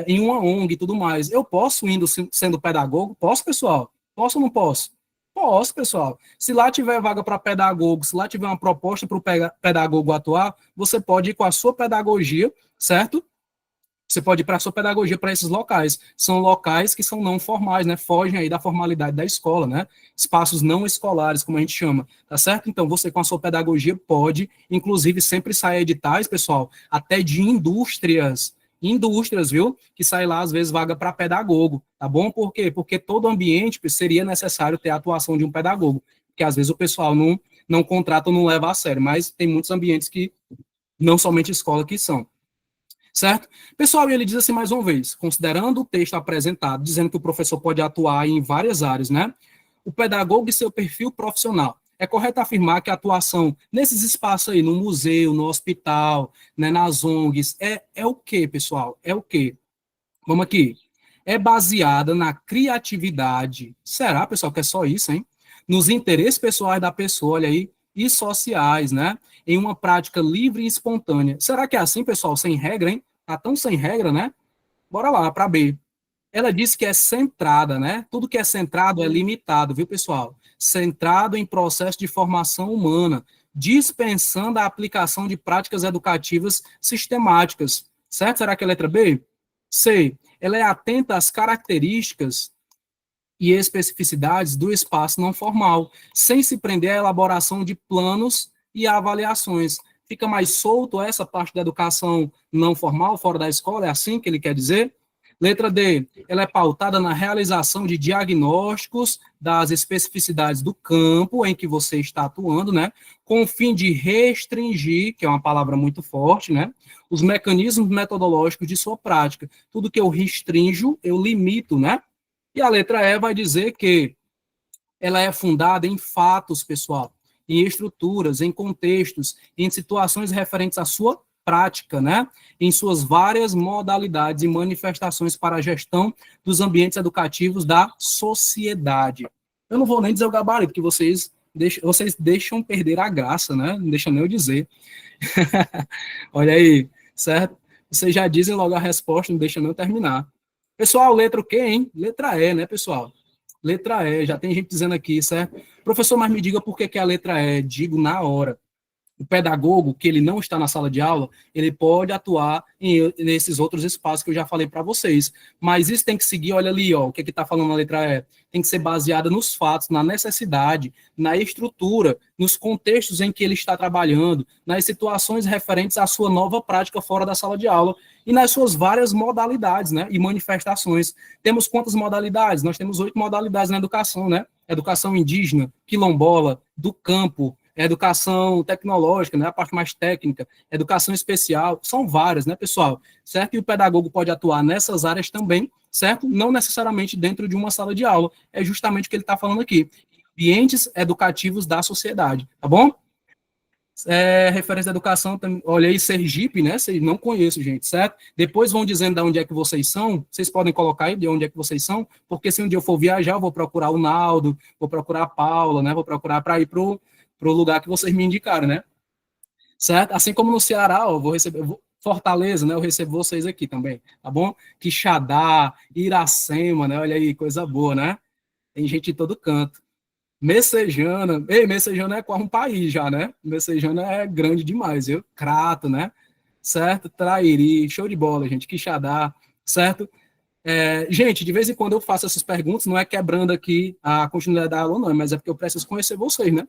em uma ONG e tudo mais. Eu posso indo sendo pedagogo? Posso, pessoal? Posso ou não posso? Posso, pessoal. Se lá tiver vaga para pedagogo, se lá tiver uma proposta para o pedagogo atuar, você pode ir com a sua pedagogia, certo? Você pode ir para a sua pedagogia para esses locais. São locais que são não formais, né? Fogem aí da formalidade da escola, né? Espaços não escolares, como a gente chama, tá certo? Então, você com a sua pedagogia pode, inclusive, sempre sair editais, pessoal, até de indústrias, viu? Que sai lá, às vezes, vaga para pedagogo, tá bom? Por quê? Porque todo ambiente seria necessário ter a atuação de um pedagogo, porque às vezes o pessoal não contrata ou não leva a sério, mas tem muitos ambientes que, não somente escola, que são. Certo? Pessoal, e ele diz assim mais uma vez, considerando o texto apresentado, dizendo que o professor pode atuar em várias áreas, né? O pedagogo e seu perfil profissional. É correto afirmar que a atuação nesses espaços aí, no museu, no hospital, né, nas ONGs, é o quê, pessoal? É o quê? Vamos aqui. É baseada na criatividade. Será, pessoal, que é só isso, hein? Nos interesses pessoais da pessoa, olha aí, e sociais, né? Em uma prática livre e espontânea. Será que é assim, pessoal, sem regra, hein? Tá tão sem regra, né? Bora lá, para B. Ela disse que é centrada, né? Tudo que é centrado é limitado, viu, pessoal? Centrado em processo de formação humana, dispensando a aplicação de práticas educativas sistemáticas. Certo? Será que é a letra B? C. Ela é atenta às características e especificidades do espaço não formal, sem se prender à elaboração de planos e avaliações. Fica mais solto essa parte da educação não formal, fora da escola, é assim que ele quer dizer? Letra D, ela é pautada na realização de diagnósticos das especificidades do campo em que você está atuando, né, com o fim de restringir, que é uma palavra muito forte, né, os mecanismos metodológicos de sua prática. Tudo que eu restringo, eu limito, né? E a letra E vai dizer que ela é fundada em fatos, pessoal, em estruturas, em contextos, em situações referentes à sua prática, né? Em suas várias modalidades e manifestações para a gestão dos ambientes educativos da sociedade. Eu não vou nem dizer o gabarito, porque vocês deixam perder a graça, né? Não deixam nem eu dizer. Olha aí, certo? Vocês já dizem logo a resposta, não deixam nem eu terminar. Pessoal, letra o quê, hein? Letra E, né, pessoal? Letra E, já tem gente dizendo aqui, certo? Professor, mas me diga por que é a letra E. Digo na hora. O pedagogo, que ele não está na sala de aula, ele pode atuar nesses outros espaços que eu já falei para vocês. Mas isso tem que seguir, olha ali, ó, o que está falando na letra E. Tem que ser baseada nos fatos, na necessidade, na estrutura, nos contextos em que ele está trabalhando, nas situações referentes à sua nova prática fora da sala de aula e nas suas várias modalidades, né, e manifestações. Temos quantas modalidades? Nós temos 8 modalidades na educação, né? Educação indígena, quilombola, do campo, educação tecnológica, né, a parte mais técnica, educação especial, são várias, né, pessoal? Certo? E o pedagogo pode atuar nessas áreas também, certo? Não necessariamente dentro de uma sala de aula, é justamente o que ele está falando aqui. Ambientes educativos da sociedade, tá bom? Referência da educação, olha aí, Sergipe, né? Vocês não conheço, gente, certo? Depois vão dizendo de onde é que vocês são, vocês podem colocar aí de onde é que vocês são, porque se um dia eu for viajar, eu vou procurar o Naldo, vou procurar a Paula, né? Vou procurar para ir pro lugar que vocês me indicaram, né? Certo? Assim como no Ceará, ó, Fortaleza, né? Eu recebo vocês aqui também, tá bom? Quixadá, Iracema, né? Olha aí, coisa boa, né? Tem gente de todo canto. Messejana, Messejana é quase um país já, né? Messejana é grande demais, viu? Crato, né? Certo? Trairi, show de bola, gente. Quixadá, certo? Gente, de vez em quando eu faço essas perguntas, não é quebrando aqui a continuidade da aula, não, mas é porque eu preciso conhecer vocês, né?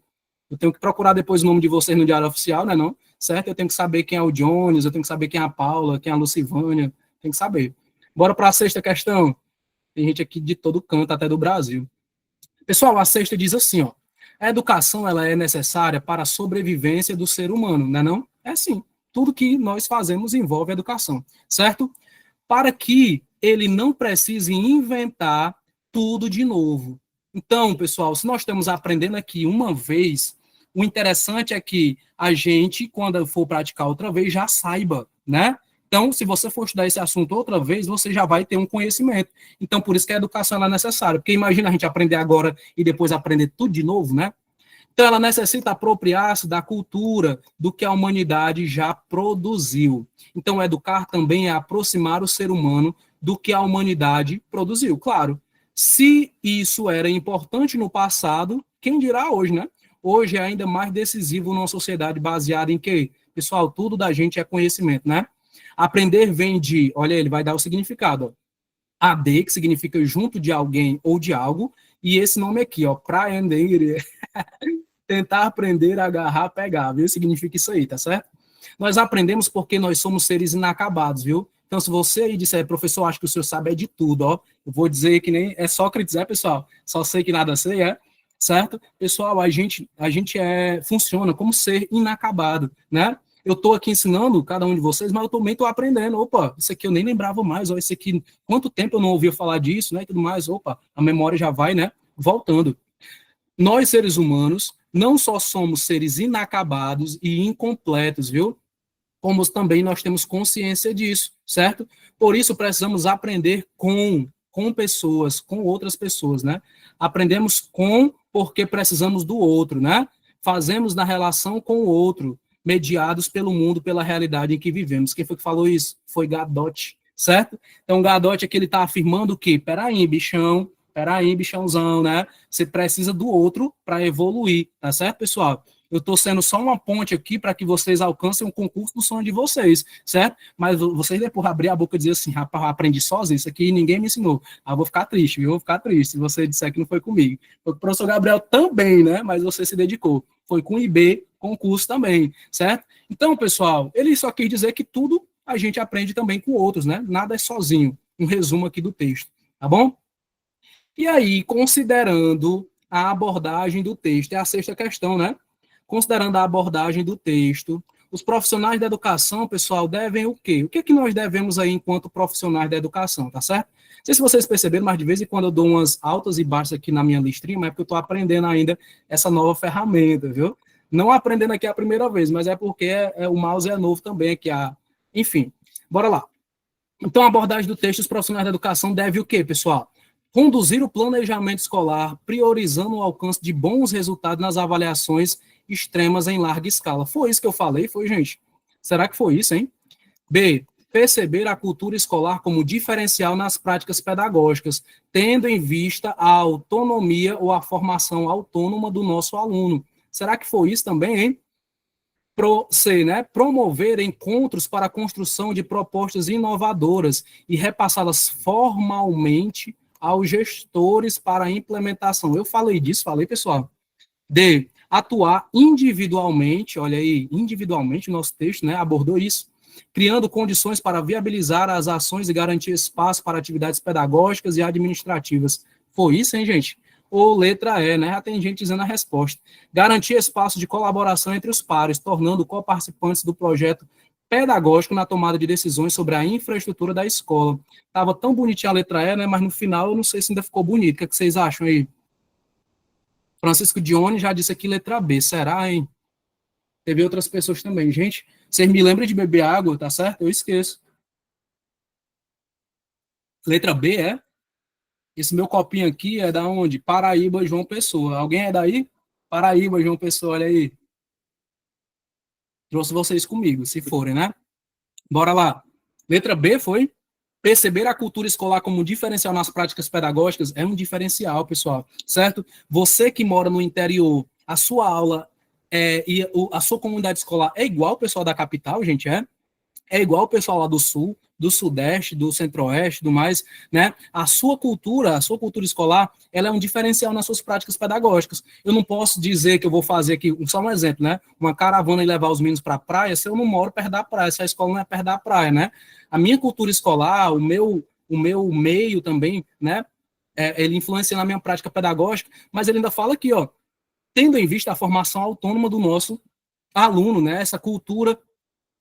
Eu tenho que procurar depois o nome de vocês no Diário Oficial, né, não? Certo? Eu tenho que saber quem é o Jones, eu tenho que saber quem é a Paula, quem é a Lucivânia, tenho que saber. Bora para a sexta questão. Tem gente aqui de todo canto, até do Brasil. Pessoal, a sexta diz assim, ó. A educação, ela é necessária para a sobrevivência do ser humano, não é não? É sim. Tudo que nós fazemos envolve educação, certo? Para que ele não precise inventar tudo de novo. Então, pessoal, se nós estamos aprendendo aqui uma vez, o interessante é que a gente, quando for praticar outra vez, já saiba, né? Então, se você for estudar esse assunto outra vez, você já vai ter um conhecimento. Então, por isso que a educação é necessária. Porque imagina a gente aprender agora e depois aprender tudo de novo, né? Então, ela necessita apropriar-se da cultura, do que a humanidade já produziu. Então, educar também é aproximar o ser humano do que a humanidade produziu. Claro, se isso era importante no passado, quem dirá hoje, né? Hoje é ainda mais decisivo numa sociedade baseada em quê? Pessoal, tudo da gente é conhecimento, né? Aprender vem de, olha, ele vai dar o significado, ó. AD, que significa junto de alguém ou de algo, e esse nome aqui, ó, praender, tentar aprender, agarrar, pegar, viu? Significa isso aí, tá certo? Nós aprendemos porque nós somos seres inacabados, viu? Então, se você aí disser, professor, acho que o senhor sabe é de tudo, ó, eu vou dizer que nem é Sócrates, pessoal? Só sei que nada sei, certo? Pessoal, a gente funciona como ser inacabado, né? Eu estou aqui ensinando cada um de vocês, mas eu também estou aprendendo. Opa, isso aqui eu nem lembrava mais, ó, isso aqui, quanto tempo eu não ouvia falar disso, né, e tudo mais. Opa, a memória já vai, né, voltando. Nós, seres humanos, não só somos seres inacabados e incompletos, viu? Como também nós temos consciência disso, certo? Por isso precisamos aprender com pessoas, com outras pessoas, né? Aprendemos porque precisamos do outro, né? Fazemos na relação com o outro, mediados pelo mundo, pela realidade em que vivemos. Quem foi que falou isso? Foi Gadot, certo? Então, Gadot é que ele está afirmando que, peraí, bichãozão, né? Você precisa do outro para evoluir, tá certo, pessoal? Eu estou sendo só uma ponte aqui para que vocês alcancem um concurso do sonho de vocês, certo? Mas vocês depois abrir a boca e dizer assim, rapaz, eu aprendi sozinho, isso aqui ninguém me ensinou. Ah, vou ficar triste, viu? Vou ficar triste se você disser que não foi comigo. O professor Gabriel também, né? Mas você se dedicou. Foi com o IB, concurso também, certo? Então, pessoal, ele só quis dizer que tudo a gente aprende também com outros, né? Nada é sozinho. Um resumo aqui do texto, tá bom? E aí, considerando a abordagem do texto, é a sexta questão, né? Considerando a abordagem do texto, os profissionais da educação, pessoal, devem o quê? O que é que nós devemos aí enquanto profissionais da educação, tá certo? Não sei se vocês perceberam, mas de vez em quando eu dou umas altas e baixas aqui na minha listrinha, mas é porque eu estou aprendendo ainda essa nova ferramenta, viu? Não aprendendo aqui a primeira vez, mas é porque o mouse é novo também aqui. Enfim, bora lá. Então, a abordagem do texto, os profissionais da educação devem o quê, pessoal? Conduzir o planejamento escolar, priorizando o alcance de bons resultados nas avaliações extremas em larga escala. Foi isso que eu falei, foi, gente? Será que foi isso, hein? B. Perceber a cultura escolar como diferencial nas práticas pedagógicas, tendo em vista a autonomia ou a formação autônoma do nosso aluno. Será que foi isso também, hein? C, né? Promover encontros para a construção de propostas inovadoras e repassá-las formalmente aos gestores para a implementação. Eu falei disso, pessoal. D, atuar individualmente, olha aí, individualmente, o nosso texto, né, abordou isso, criando condições para viabilizar as ações e garantir espaço para atividades pedagógicas e administrativas. Foi isso, hein, gente? Ou letra E, né? Já tem gente dizendo a resposta. Garantir espaço de colaboração entre os pares, tornando co-participantes do projeto pedagógico na tomada de decisões sobre a infraestrutura da escola. Estava tão bonitinha a letra E, né? Mas no final eu não sei se ainda ficou bonito. O que vocês acham aí? Francisco Dione já disse aqui letra B. Será, hein? Teve outras pessoas também. Gente, vocês me lembram de beber água, tá certo? Eu esqueço. Letra B, é? Esse meu copinho aqui é da onde? Paraíba, João Pessoa. Alguém é daí? Paraíba, João Pessoa, olha aí. Trouxe vocês comigo, se forem, né? Bora lá. Letra B foi? Perceber a cultura escolar como um diferencial nas práticas pedagógicas é um diferencial, pessoal, certo? Você que mora no interior, a sua aula e a sua comunidade escolar é igual ao pessoal da capital, gente, é? É igual o pessoal lá do sul, do Sudeste, do Centro-Oeste, do mais, né? A sua cultura escolar, ela é um diferencial nas suas práticas pedagógicas. Eu não posso dizer que eu vou fazer aqui, só um exemplo, né? Uma caravana e levar os meninos para a praia, se eu não moro perto da praia, se a escola não é perto da praia, né? A minha cultura escolar, o meu meio também, né? Ele influencia na minha prática pedagógica, mas ele ainda fala aqui, ó, tendo em vista a formação autônoma do nosso aluno, né? Essa cultura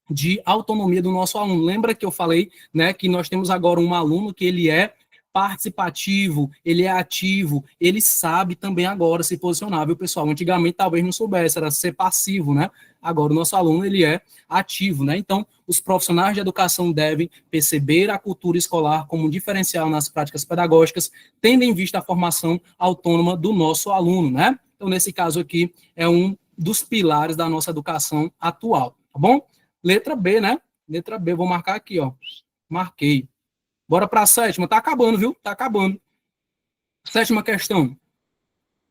de autonomia do nosso aluno. Lembra que eu falei, né, que nós temos agora um aluno que ele é participativo, ele é ativo, ele sabe também agora se posicionar, viu, pessoal? Antigamente talvez não soubesse, era ser passivo, né? Agora o nosso aluno, ele é ativo, né? Então, os profissionais de educação devem perceber a cultura escolar como um diferencial nas práticas pedagógicas, tendo em vista a formação autônoma do nosso aluno, né? Então, nesse caso aqui, é um dos pilares da nossa educação atual, tá bom? Letra B, né? Letra B, vou marcar aqui, ó. Marquei. Bora para a sétima. Tá acabando, viu? Tá acabando. Sétima questão.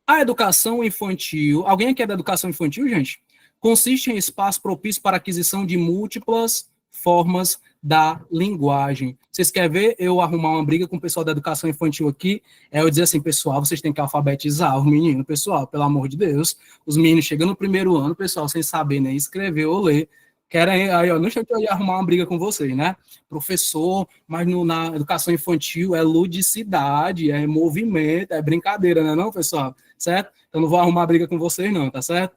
A educação infantil... Alguém aqui é da educação infantil, gente? Consiste em espaço propício para aquisição de múltiplas formas da linguagem. Vocês querem ver eu arrumar uma briga com o pessoal da educação infantil aqui? Eu dizer assim, pessoal, vocês têm que alfabetizar os meninos, pessoal, pelo amor de Deus. Os meninos chegam no primeiro ano, pessoal, sem saber nem escrever ou ler. Querem, aí, ó, não sei que eu ia arrumar uma briga com vocês, né? Professor, mas na educação infantil é ludicidade, é movimento, é brincadeira, né, não, pessoal? Certo? Então não vou arrumar briga com vocês, não, tá certo?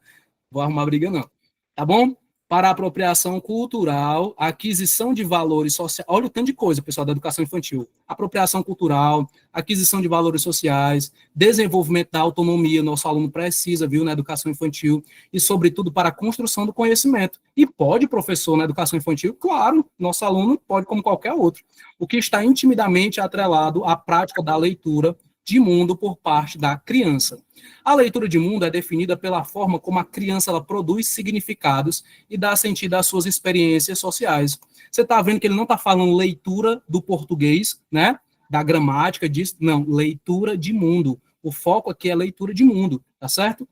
Vou arrumar briga, não. Tá bom? Para a apropriação cultural, aquisição de valores sociais. Olha o tanto de coisa, pessoal, da educação infantil. Apropriação cultural, aquisição de valores sociais, desenvolvimento da autonomia, nosso aluno precisa, viu, na educação infantil, e, sobretudo, para a construção do conhecimento. E pode, professor, na educação infantil? Claro, nosso aluno pode, como qualquer outro. O que está intimidamente atrelado à prática da leitura de mundo por parte da criança. A leitura de mundo é definida pela forma como a criança ela produz significados e dá sentido às suas experiências sociais. Você está vendo que ele não está falando leitura do português, né? Da gramática, disso. Não, leitura de mundo. O foco aqui é leitura de mundo, tá certo?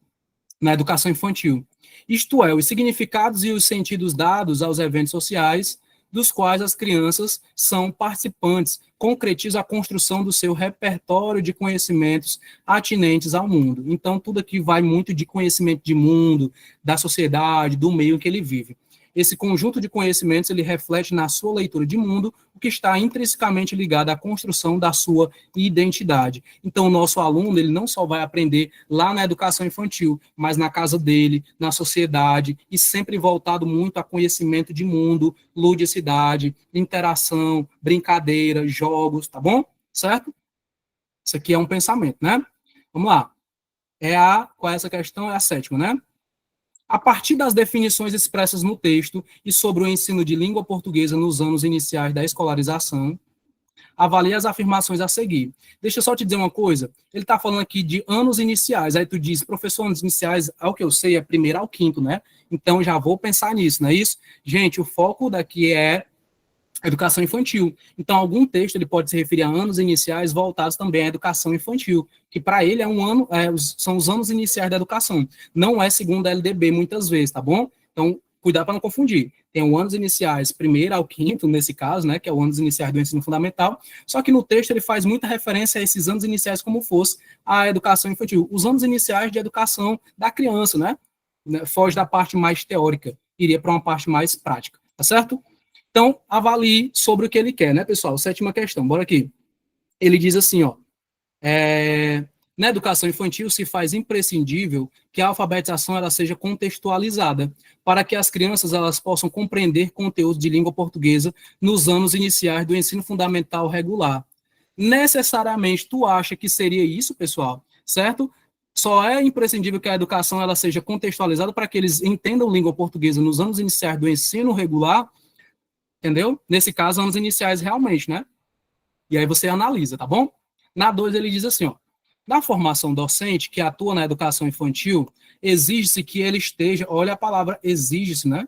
Na educação infantil. Isto é, os significados e os sentidos dados aos eventos sociais dos quais as crianças são participantes, concretiza a construção do seu repertório de conhecimentos atinentes ao mundo. Então, tudo aqui vai muito de conhecimento de mundo, da sociedade, do meio em que ele vive. Esse conjunto de conhecimentos, ele reflete na sua leitura de mundo o que está intrinsecamente ligado à construção da sua identidade. Então, o nosso aluno, ele não só vai aprender lá na educação infantil, mas na casa dele, na sociedade, e sempre voltado muito a conhecimento de mundo, ludicidade, interação, brincadeira, jogos, tá bom? Certo? Isso aqui é um pensamento, né? Vamos lá. Qual é essa questão? É a sétima, né? A partir das definições expressas no texto e sobre o ensino de língua portuguesa nos anos iniciais da escolarização, avalie as afirmações a seguir. Deixa eu só te dizer uma coisa, ele está falando aqui de anos iniciais, aí tu diz, professor, anos iniciais, ao que eu sei, é primeiro ao quinto, né? Então, já vou pensar nisso, não é isso? Gente, o foco daqui é educação infantil. Então, algum texto ele pode se referir a anos iniciais voltados também à educação infantil, que para ele é um ano, são os anos iniciais da educação. Não é segundo a LDB muitas vezes, tá bom? Então, cuidado para não confundir. Tem os anos iniciais, primeiro ao quinto, nesse caso, né, que é o anos iniciais do ensino fundamental, só que no texto ele faz muita referência a esses anos iniciais como fosse a educação infantil. Os anos iniciais de educação da criança, né? Foge da parte mais teórica, iria para uma parte mais prática, tá certo? Então, avalie sobre o que ele quer, né, pessoal? Sétima questão, bora aqui. Ele diz assim, ó, na educação infantil se faz imprescindível que a alfabetização ela seja contextualizada, para que as crianças elas possam compreender conteúdo de língua portuguesa nos anos iniciais do ensino fundamental regular. Necessariamente, tu acha que seria isso, pessoal? Certo? Só é imprescindível que a educação ela seja contextualizada para que eles entendam língua portuguesa nos anos iniciais do ensino regular, entendeu? Nesse caso, anos iniciais realmente, né? E aí você analisa, tá bom? Na 2 ele diz assim, ó, na formação docente que atua na educação infantil, exige-se que ele esteja, olha a palavra exige-se, né?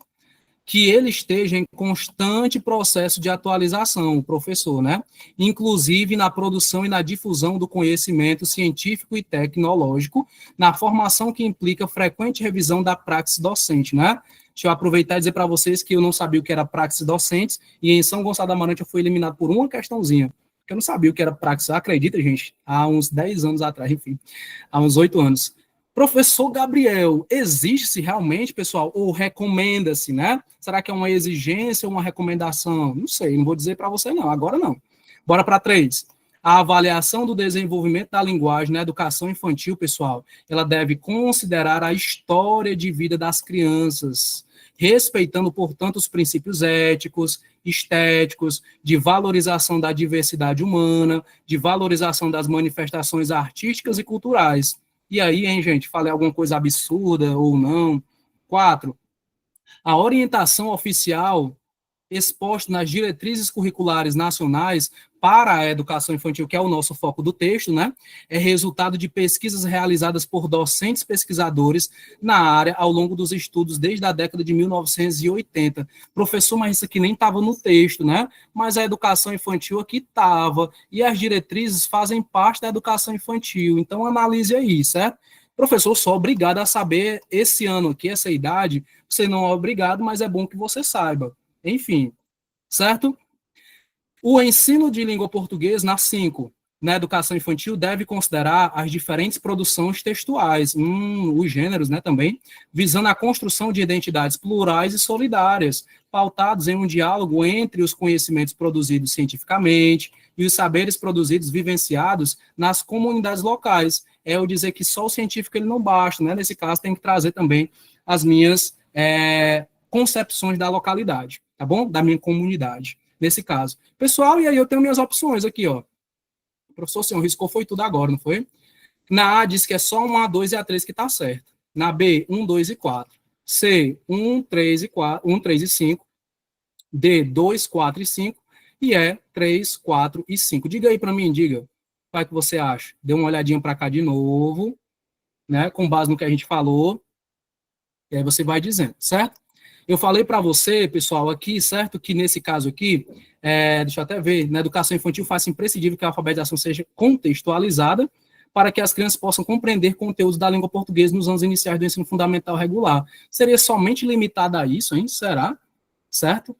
Que ele esteja em constante processo de atualização, o professor, né? Inclusive na produção e na difusão do conhecimento científico e tecnológico, na formação que implica frequente revisão da praxis docente, né? Deixa eu aproveitar e dizer para vocês que eu não sabia o que era praxis docentes, e em São Gonçalo do Amarante eu fui eliminado por uma questãozinha, porque eu não sabia o que era praxis, acredita, gente? Há uns 10 anos atrás, enfim, há uns 8 anos. Professor Gabriel, existe-se realmente, pessoal, ou recomenda-se, né? Será que é uma exigência ou uma recomendação? Não sei, não vou dizer para você não, agora não. Bora para 3. A avaliação do desenvolvimento da linguagem na educação infantil, pessoal, ela deve considerar a história de vida das crianças, respeitando, portanto, os princípios éticos, estéticos, de valorização da diversidade humana, de valorização das manifestações artísticas e culturais. E aí, hein, gente, falei alguma coisa absurda ou não? 4. A orientação oficial exposto nas diretrizes curriculares nacionais para a educação infantil, que é o nosso foco do texto, né? É resultado de pesquisas realizadas por docentes pesquisadores na área ao longo dos estudos desde a década de 1980. Professor, mas isso aqui nem estava no texto, né? Mas a educação infantil aqui estava, e as diretrizes fazem parte da educação infantil. Então, analise aí, certo? Professor, sou obrigado a saber esse ano aqui, essa idade. Você não é obrigado, mas é bom que você saiba. Enfim, certo? O ensino de língua portuguesa, na 5, na educação infantil, deve considerar as diferentes produções textuais, os gêneros, né, também, visando a construção de identidades plurais e solidárias, pautados em um diálogo entre os conhecimentos produzidos cientificamente e os saberes produzidos, vivenciados nas comunidades locais. É eu dizer que só o científico ele não basta, né? Nesse caso, tem que trazer também as minhas concepções da localidade, tá bom? Da minha comunidade, nesse caso. Pessoal, e aí eu tenho minhas opções aqui, ó. O professor Senhor riscou foi tudo agora, não foi? Na A diz que é só um A2 e A3 que tá certo. Na B, 1, 2 e 4. C, 1, 3 e 4, 1, 3 e 5. D, 2, 4 e 5. E E, 3, 4 e 5. Diga aí para mim, diga. O que você acha? Dê uma olhadinha para cá de novo, né? Com base no que a gente falou. E aí você vai dizendo, certo? Eu falei para você, pessoal, aqui, certo? Que nesse caso aqui, deixa eu até ver, na educação infantil faz imprescindível que a alfabetização seja contextualizada para que as crianças possam compreender conteúdos da língua portuguesa nos anos iniciais do ensino fundamental regular. Seria somente limitada a isso, hein? Será? Certo?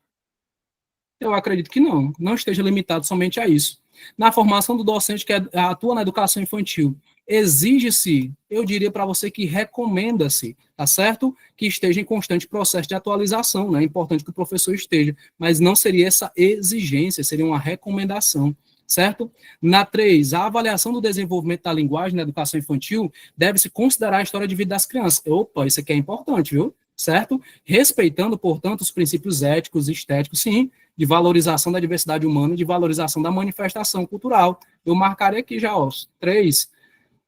Eu acredito que não esteja limitado somente a isso. Na formação do docente que atua na educação infantil, exige-se, eu diria para você que recomenda-se, tá certo? Que esteja em constante processo de atualização, né? É importante que o professor esteja, mas não seria essa exigência, seria uma recomendação, certo? Na 3, a avaliação do desenvolvimento da linguagem na educação infantil deve-se considerar a história de vida das crianças. Opa, isso aqui é importante, viu? Certo? Respeitando, portanto, os princípios éticos e estéticos, sim, de valorização da diversidade humana e de valorização da manifestação cultural. Eu marcarei aqui já, ó, 3,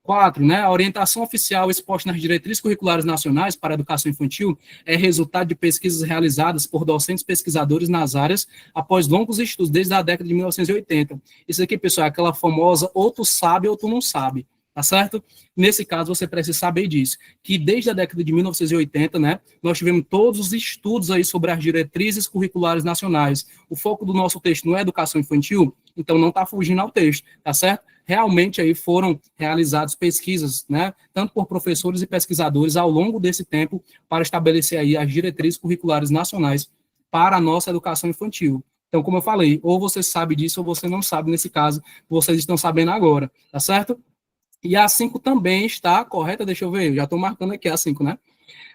4, né? A orientação oficial exposta nas diretrizes curriculares nacionais para a educação infantil é resultado de pesquisas realizadas por docentes pesquisadores nas áreas após longos estudos desde a década de 1980. Isso aqui, pessoal, é aquela famosa ou tu sabe ou tu não sabe, tá certo? Nesse caso, você precisa saber disso, que desde a década de 1980, né, nós tivemos todos os estudos aí sobre as diretrizes curriculares nacionais. O foco do nosso texto não é educação infantil, então não está fugindo ao texto, tá certo? Realmente aí foram realizadas pesquisas, né, tanto por professores e pesquisadores ao longo desse tempo para estabelecer aí as diretrizes curriculares nacionais para a nossa educação infantil. Então, como eu falei, ou você sabe disso ou você não sabe, nesse caso, vocês estão sabendo agora, tá certo? E a 5 também está correta, deixa eu ver, eu já estou marcando aqui a 5, né?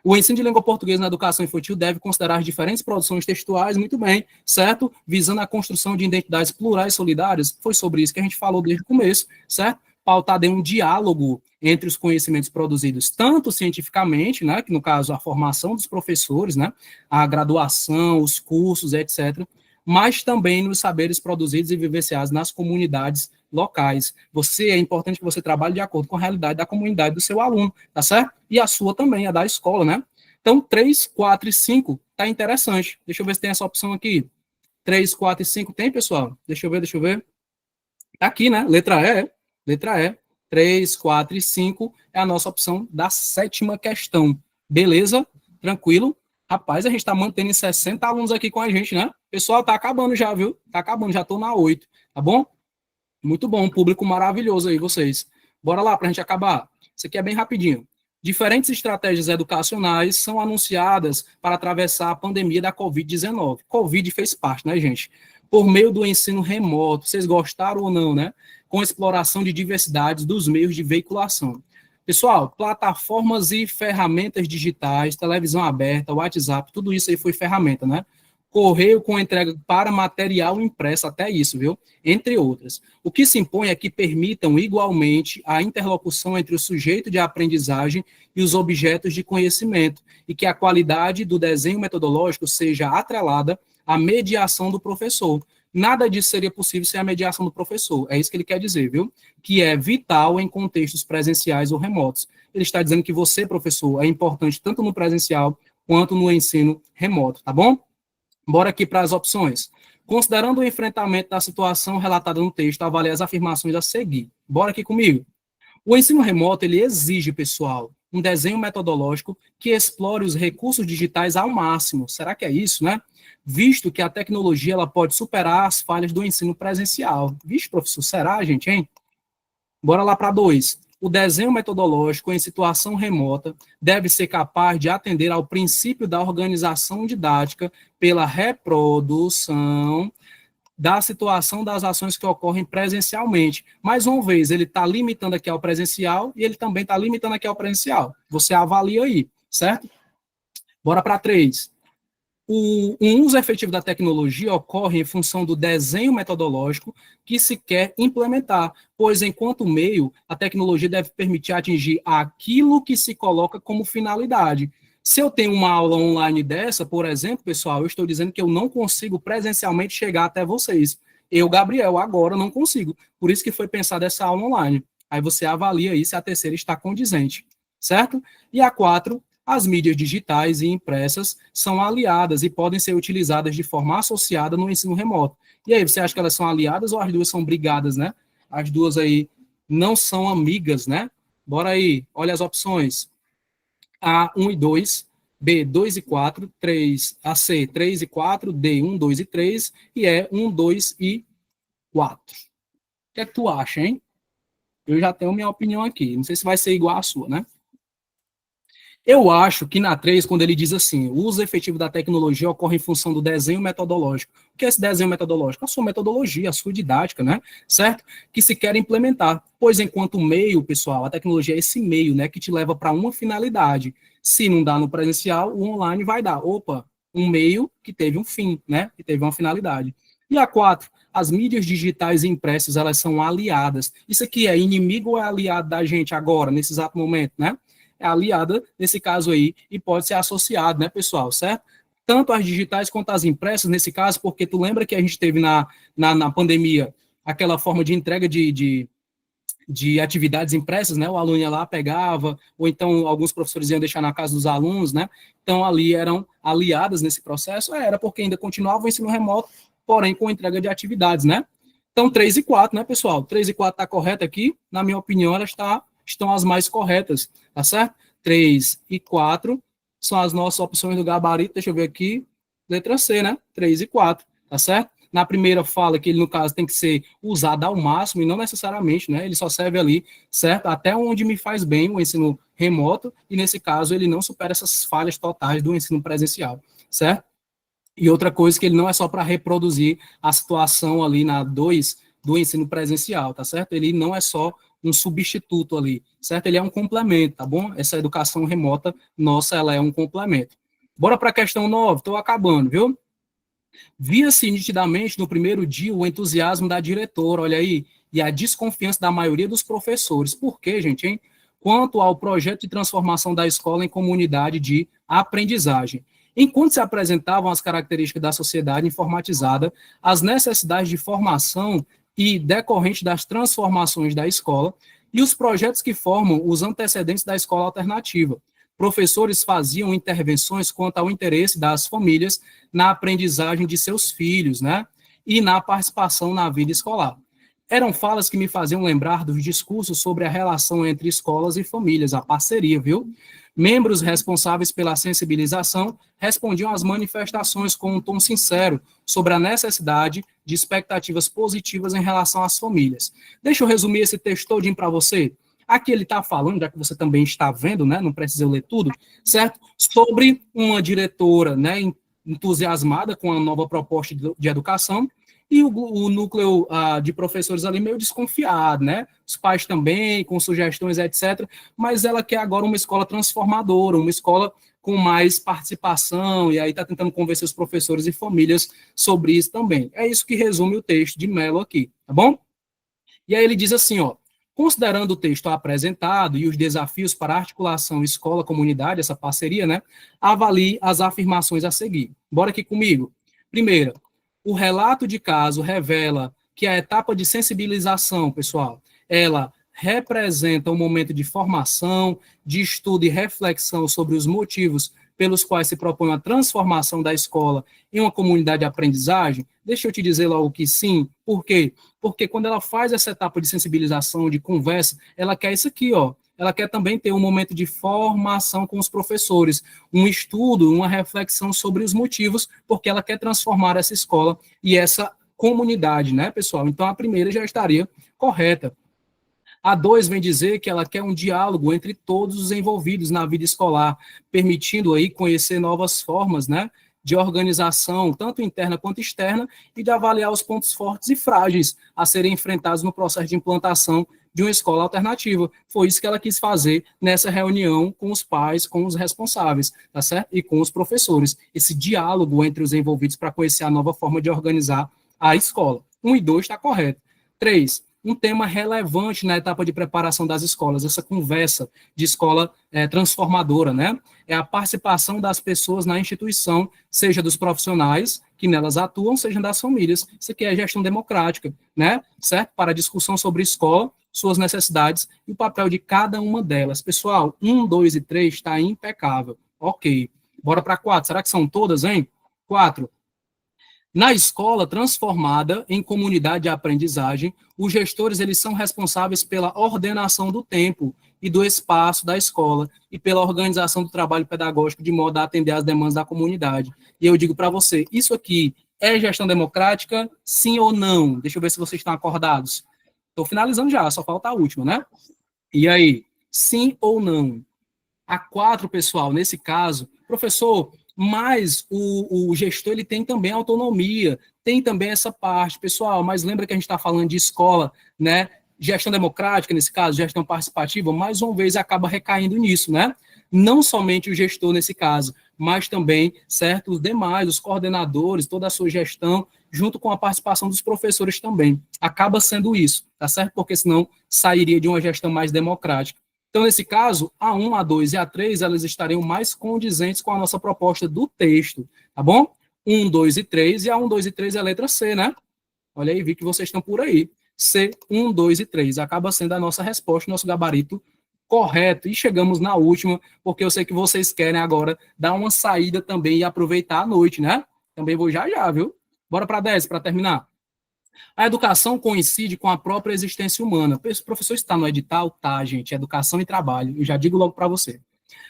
O ensino de língua portuguesa na educação infantil deve considerar as diferentes produções textuais, muito bem, certo? Visando a construção de identidades plurais e solidárias, foi sobre isso que a gente falou desde o começo, certo? Pautado em um diálogo entre os conhecimentos produzidos, tanto cientificamente, né, que no caso a formação dos professores, né, a graduação, os cursos, etc., mas também nos saberes produzidos e vivenciados nas comunidades locais. É importante que você trabalhe de acordo com a realidade da comunidade do seu aluno, tá certo? E a sua também, a da escola, né? Então, 3, 4 e 5 tá interessante. Deixa eu ver se tem essa opção aqui. 3, 4 e 5 tem, pessoal? Deixa eu ver. Tá aqui, né? Letra E. Letra E. 3, 4 e 5 é a nossa opção da 7ª questão. Beleza? Tranquilo? Rapaz, a gente tá mantendo 60 alunos aqui com a gente, né? Pessoal, tá acabando já, viu? Tá acabando, já tô na 8, tá bom? Muito bom, um público maravilhoso aí, vocês. Bora lá pra gente acabar. Isso aqui é bem rapidinho. Diferentes estratégias educacionais são anunciadas para atravessar a pandemia da Covid-19. Covid fez parte, né, gente? Por meio do ensino remoto, vocês gostaram ou não, né? Com exploração de diversidades dos meios de veiculação. Pessoal, plataformas e ferramentas digitais, televisão aberta, WhatsApp, tudo isso aí foi ferramenta, né? Correio com entrega para material impresso, até isso, viu? Entre outras. O que se impõe é que permitam igualmente a interlocução entre o sujeito de aprendizagem e os objetos de conhecimento, e que a qualidade do desenho metodológico seja atrelada à mediação do professor. Nada disso seria possível sem a mediação do professor. É isso que ele quer dizer, viu? Que é vital em contextos presenciais ou remotos. Ele está dizendo que você, professor, é importante tanto no presencial quanto no ensino remoto, tá bom? Bora aqui para as opções. Considerando o enfrentamento da situação relatada no texto, avalie as afirmações a seguir. Bora aqui comigo. O ensino remoto, ele exige, pessoal, um desenho metodológico que explore os recursos digitais ao máximo. Será que é isso, né? Visto que a tecnologia ela pode superar as falhas do ensino presencial. Vixe, professor, será, gente, hein? Bora lá para 2. O desenho metodológico em situação remota deve ser capaz de atender ao princípio da organização didática pela reprodução da situação das ações que ocorrem presencialmente. Mais uma vez, ele está limitando aqui ao presencial e ele também está limitando aqui ao presencial. Você avalia aí, certo? Bora para 3. O uso efetivo da tecnologia ocorre em função do desenho metodológico que se quer implementar, pois, enquanto meio, a tecnologia deve permitir atingir aquilo que se coloca como finalidade. Se eu tenho uma aula online dessa, por exemplo, pessoal, eu estou dizendo que eu não consigo presencialmente chegar até vocês. Eu, Gabriel, agora não consigo. Por isso que foi pensada essa aula online. Aí você avalia aí se a terceira está condizente, certo? E a 4, as mídias digitais e impressas são aliadas e podem ser utilizadas de forma associada no ensino remoto. E aí, você acha que elas são aliadas ou as duas são brigadas, né? As duas aí não são amigas, né? Bora aí, olha as opções. A, 1 e 2, B, 2 e 4, 3, a C, 3 e 4, D, 1, 2 e 3, e E, 1, 2 e 4. O que é que tu acha, hein? Eu já tenho minha opinião aqui. Não sei se vai ser igual à sua, né? Eu acho que na 3, quando ele diz assim, o uso efetivo da tecnologia ocorre em função do desenho metodológico. O que é esse desenho metodológico? A sua metodologia, a sua didática, né? Certo? Que se quer implementar. Pois enquanto meio, pessoal, a tecnologia é esse meio, né? Que te leva para uma finalidade. Se não dá no presencial, o online vai dar. Opa, um meio que teve um fim, né? Que teve uma finalidade. E a 4, as mídias digitais e impressas, elas são aliadas. Isso aqui é inimigo ou é aliado da gente agora, nesse exato momento, né? É aliada, nesse caso aí, e pode ser associado, né, pessoal, certo? Tanto as digitais quanto as impressas, nesse caso, porque tu lembra que a gente teve na pandemia aquela forma de entrega de atividades impressas, né? O aluno ia lá, pegava, ou então alguns professores iam deixar na casa dos alunos, né? Então, ali eram aliadas nesse processo, era porque ainda continuava o ensino remoto, porém com entrega de atividades, né? Então, 3 e 4, né, pessoal? 3 e 4 está correto aqui, na minha opinião, elas estão as mais corretas, tá certo? 3 e 4 são as nossas opções do gabarito, deixa eu ver aqui, letra C, né? 3 e 4, tá certo? Na primeira fala que ele, no caso, tem que ser usado ao máximo e não necessariamente, né? Ele só serve ali, certo? Até onde me faz bem o ensino remoto e, nesse caso, ele não supera essas falhas totais do ensino presencial, certo? E outra coisa que ele não é só para reproduzir a situação ali na 2 do ensino presencial, tá certo? Ele não é só um substituto ali, certo? Ele é um complemento, tá bom? Essa educação remota nossa, ela é um complemento. Bora para a questão 9, estou acabando, viu? Via-se nitidamente no primeiro dia o entusiasmo da diretora, olha aí, e a desconfiança da maioria dos professores. Por quê, gente, hein? Quanto ao projeto de transformação da escola em comunidade de aprendizagem. Enquanto se apresentavam as características da sociedade informatizada, as necessidades de formação e decorrente das transformações da escola e os projetos que formam os antecedentes da escola alternativa. Professores faziam intervenções quanto ao interesse das famílias na aprendizagem de seus filhos, né? E na participação na vida escolar. Eram falas que me faziam lembrar dos discursos sobre a relação entre escolas e famílias, a parceria, viu? Membros responsáveis pela sensibilização respondiam às manifestações com um tom sincero sobre a necessidade de expectativas positivas em relação às famílias. Deixa eu resumir esse texto todinho para você. Aqui ele está falando, já que você também está vendo, né, não precisa eu ler tudo, certo? Sobre uma diretora, né, entusiasmada com a nova proposta de educação, e o núcleo de professores ali meio desconfiado, né? Os pais também, com sugestões, etc. Mas ela quer agora uma escola transformadora, uma escola com mais participação, e aí está tentando convencer os professores e famílias sobre isso também. É isso que resume o texto de Mello aqui, tá bom? E aí ele diz assim, ó, considerando o texto apresentado e os desafios para a articulação escola-comunidade, essa parceria, né, avalie as afirmações a seguir. Bora aqui comigo. Primeira, o relato de caso revela que a etapa de sensibilização, pessoal, ela representa um momento de formação, de estudo e reflexão sobre os motivos pelos quais se propõe a transformação da escola em uma comunidade de aprendizagem. Deixa eu te dizer logo que sim. Por quê? Porque quando ela faz essa etapa de sensibilização, de conversa, ela quer isso aqui, ó. Ela quer também ter um momento de formação com os professores, um estudo, uma reflexão sobre os motivos, porque ela quer transformar essa escola e essa comunidade, né, pessoal? Então, a primeira já estaria correta. A 2 vem dizer que ela quer um diálogo entre todos os envolvidos na vida escolar, permitindo aí conhecer novas formas, né, de organização, tanto interna quanto externa, e de avaliar os pontos fortes e frágeis a serem enfrentados no processo de implantação de uma escola alternativa. Foi isso que ela quis fazer nessa reunião com os pais, com os responsáveis, tá certo? E com os professores. Esse diálogo entre os envolvidos para conhecer a nova forma de organizar a escola. 1 e 2 está correto. 3, um tema relevante na etapa de preparação das escolas, essa conversa de escola transformadora, né? É a participação das pessoas na instituição, seja dos profissionais que nelas atuam, seja das famílias. Isso aqui é gestão democrática, né? Certo? Para a discussão sobre escola, suas necessidades e o papel de cada uma delas. Pessoal, 1, 2 e 3 está impecável. Ok. Bora para 4. Será que são todas, hein? 4. Na escola transformada em comunidade de aprendizagem, os gestores eles são responsáveis pela ordenação do tempo e do espaço da escola e pela organização do trabalho pedagógico de modo a atender às demandas da comunidade. E eu digo para você, isso aqui é gestão democrática, sim ou não? Deixa eu ver se vocês estão acordados. Estou finalizando já, só falta a última, né? E aí, sim ou não? A 4, pessoal, nesse caso, professor, mas o gestor ele tem também autonomia, tem também essa parte, pessoal, mas lembra que a gente está falando de escola, né? Gestão democrática, nesse caso, gestão participativa, mais uma vez acaba recaindo nisso, né? Não somente o gestor nesse caso, mas também, certo, os demais, os coordenadores, toda a sua gestão, junto com a participação dos professores também. Acaba sendo isso, tá certo? Porque senão sairia de uma gestão mais democrática. Então, nesse caso, a 1, a 2 e a 3, elas estariam mais condizentes com a nossa proposta do texto, tá bom? 1, 2 e 3, e a 1, 2 e 3 é a letra C, né? Olha aí, vi que vocês estão por aí. C, 1, 2 e 3, acaba sendo a nossa resposta, nosso gabarito correto. E chegamos na última, porque eu sei que vocês querem agora dar uma saída também e aproveitar a noite, né? Também vou já, viu? Bora para 10, para terminar. A educação coincide com a própria existência humana. O professor está no edital? Tá, gente. Educação e trabalho. Eu já digo logo para você.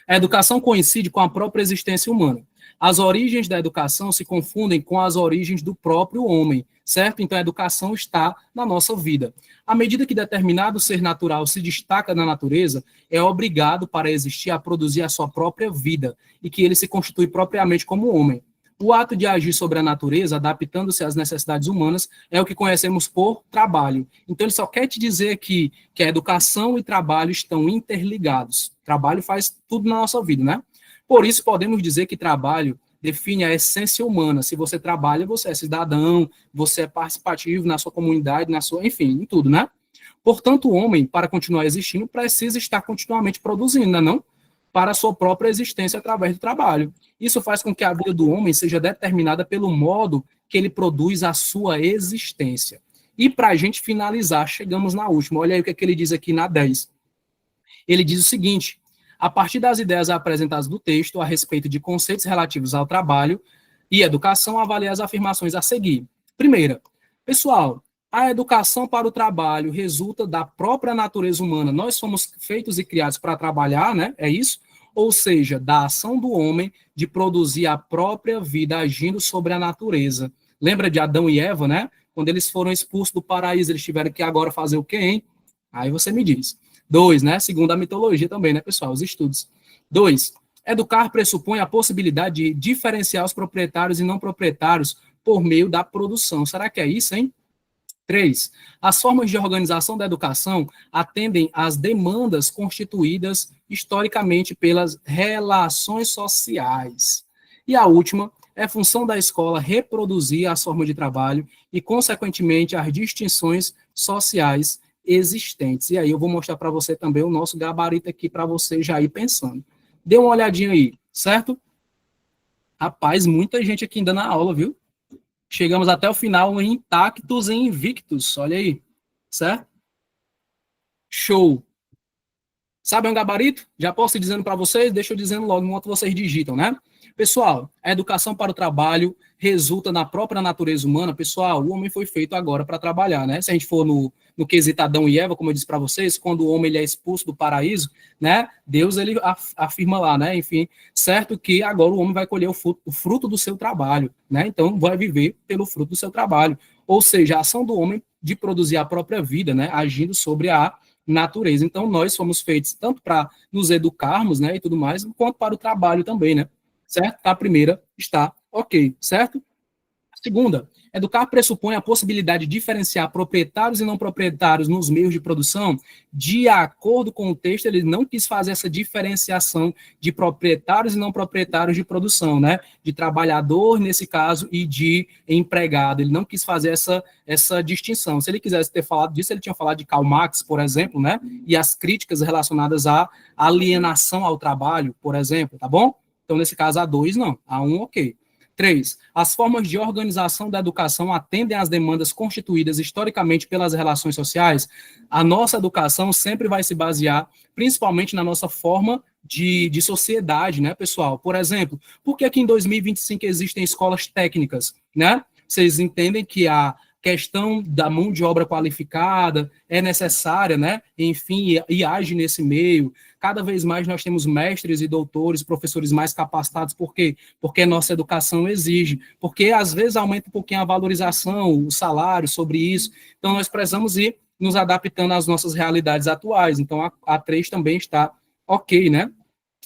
A educação coincide com a própria existência humana. As origens da educação se confundem com as origens do próprio homem, certo? Então, a educação está na nossa vida. À medida que determinado ser natural se destaca na natureza, é obrigado, para existir, a produzir a sua própria vida, e que ele se constitui propriamente como homem. O ato de agir sobre a natureza, adaptando-se às necessidades humanas, é o que conhecemos por trabalho. Então, ele só quer te dizer aqui que a educação e trabalho estão interligados. Trabalho faz tudo na nossa vida, né? Por isso, podemos dizer que trabalho define a essência humana. Se você trabalha, você é cidadão, você é participativo na sua comunidade, na sua, enfim, em tudo, né? Portanto, o homem, para continuar existindo, precisa estar continuamente produzindo, não é não? Para a sua própria existência através do trabalho. Isso faz com que a vida do homem seja determinada pelo modo que ele produz a sua existência. E para a gente finalizar, chegamos na última. Olha aí o que, é que ele diz aqui na 10. Ele diz o seguinte: a partir das ideias apresentadas do texto a respeito de conceitos relativos ao trabalho e educação, avalie as afirmações a seguir. Primeira, pessoal, a educação para o trabalho resulta da própria natureza humana. Nós somos feitos e criados para trabalhar, né? É isso? Ou seja, da ação do homem de produzir a própria vida agindo sobre a natureza. Lembra de Adão e Eva, né? Quando eles foram expulsos do paraíso, eles tiveram que agora fazer o quê, hein? Aí você me diz. 2, né? Segundo a mitologia também, né, pessoal? Os estudos. 2. Educar pressupõe a possibilidade de diferenciar os proprietários e não proprietários por meio da produção. Será que é isso, hein? 3. As formas de organização da educação atendem às demandas constituídas historicamente pelas relações sociais. E a última, é função da escola reproduzir as formas de trabalho e, consequentemente, as distinções sociais existentes. E aí eu vou mostrar para você também o nosso gabarito aqui para você já ir pensando. Dê uma olhadinha aí, certo? Rapaz, muita gente aqui ainda na aula, viu? Chegamos até o final intactos e invictos, olha aí, certo? Show. Sabe um gabarito? Já posso ir dizendo para vocês? Deixa eu dizendo logo enquanto vocês digitam, né? Pessoal, a educação para o trabalho resulta na própria natureza humana. Pessoal, o homem foi feito agora para trabalhar, né? Se a gente for no quesito Adão e Eva, como eu disse para vocês, quando o homem ele é expulso do paraíso, né? Deus ele afirma lá, né? Enfim, certo que agora o homem vai colher o fruto do seu trabalho, né? Então vai viver pelo fruto do seu trabalho. Ou seja, a ação do homem de produzir a própria vida, né? Agindo sobre a natureza. Então nós fomos feitos tanto para nos educarmos, né? E tudo mais, quanto para o trabalho também, né? Certo? A primeira está ok, certo? A segunda, educar pressupõe a possibilidade de diferenciar proprietários e não proprietários nos meios de produção. De acordo com o texto, ele não quis fazer essa diferenciação de proprietários e não proprietários de produção, né? De trabalhador, nesse caso, e de empregado. Ele não quis fazer essa distinção. Se ele quisesse ter falado disso, ele tinha falado de Karl Marx, por exemplo, né? E as críticas relacionadas à alienação ao trabalho, por exemplo, tá bom? Então, nesse caso, a 2, não. A 1, ok. 3. As formas de organização da educação atendem às demandas constituídas historicamente pelas relações sociais. A nossa educação sempre vai se basear principalmente na nossa forma de sociedade, né, pessoal? Por exemplo, por que aqui em 2025 existem escolas técnicas, né? Vocês entendem que a questão da mão de obra qualificada é necessária, né? Enfim, e age nesse meio. Cada vez mais nós temos mestres e doutores, professores mais capacitados. Por quê? Porque a nossa educação exige. Porque, às vezes, aumenta um pouquinho a valorização, o salário sobre isso. Então, nós precisamos ir nos adaptando às nossas realidades atuais. Então, a 3 também está ok, né?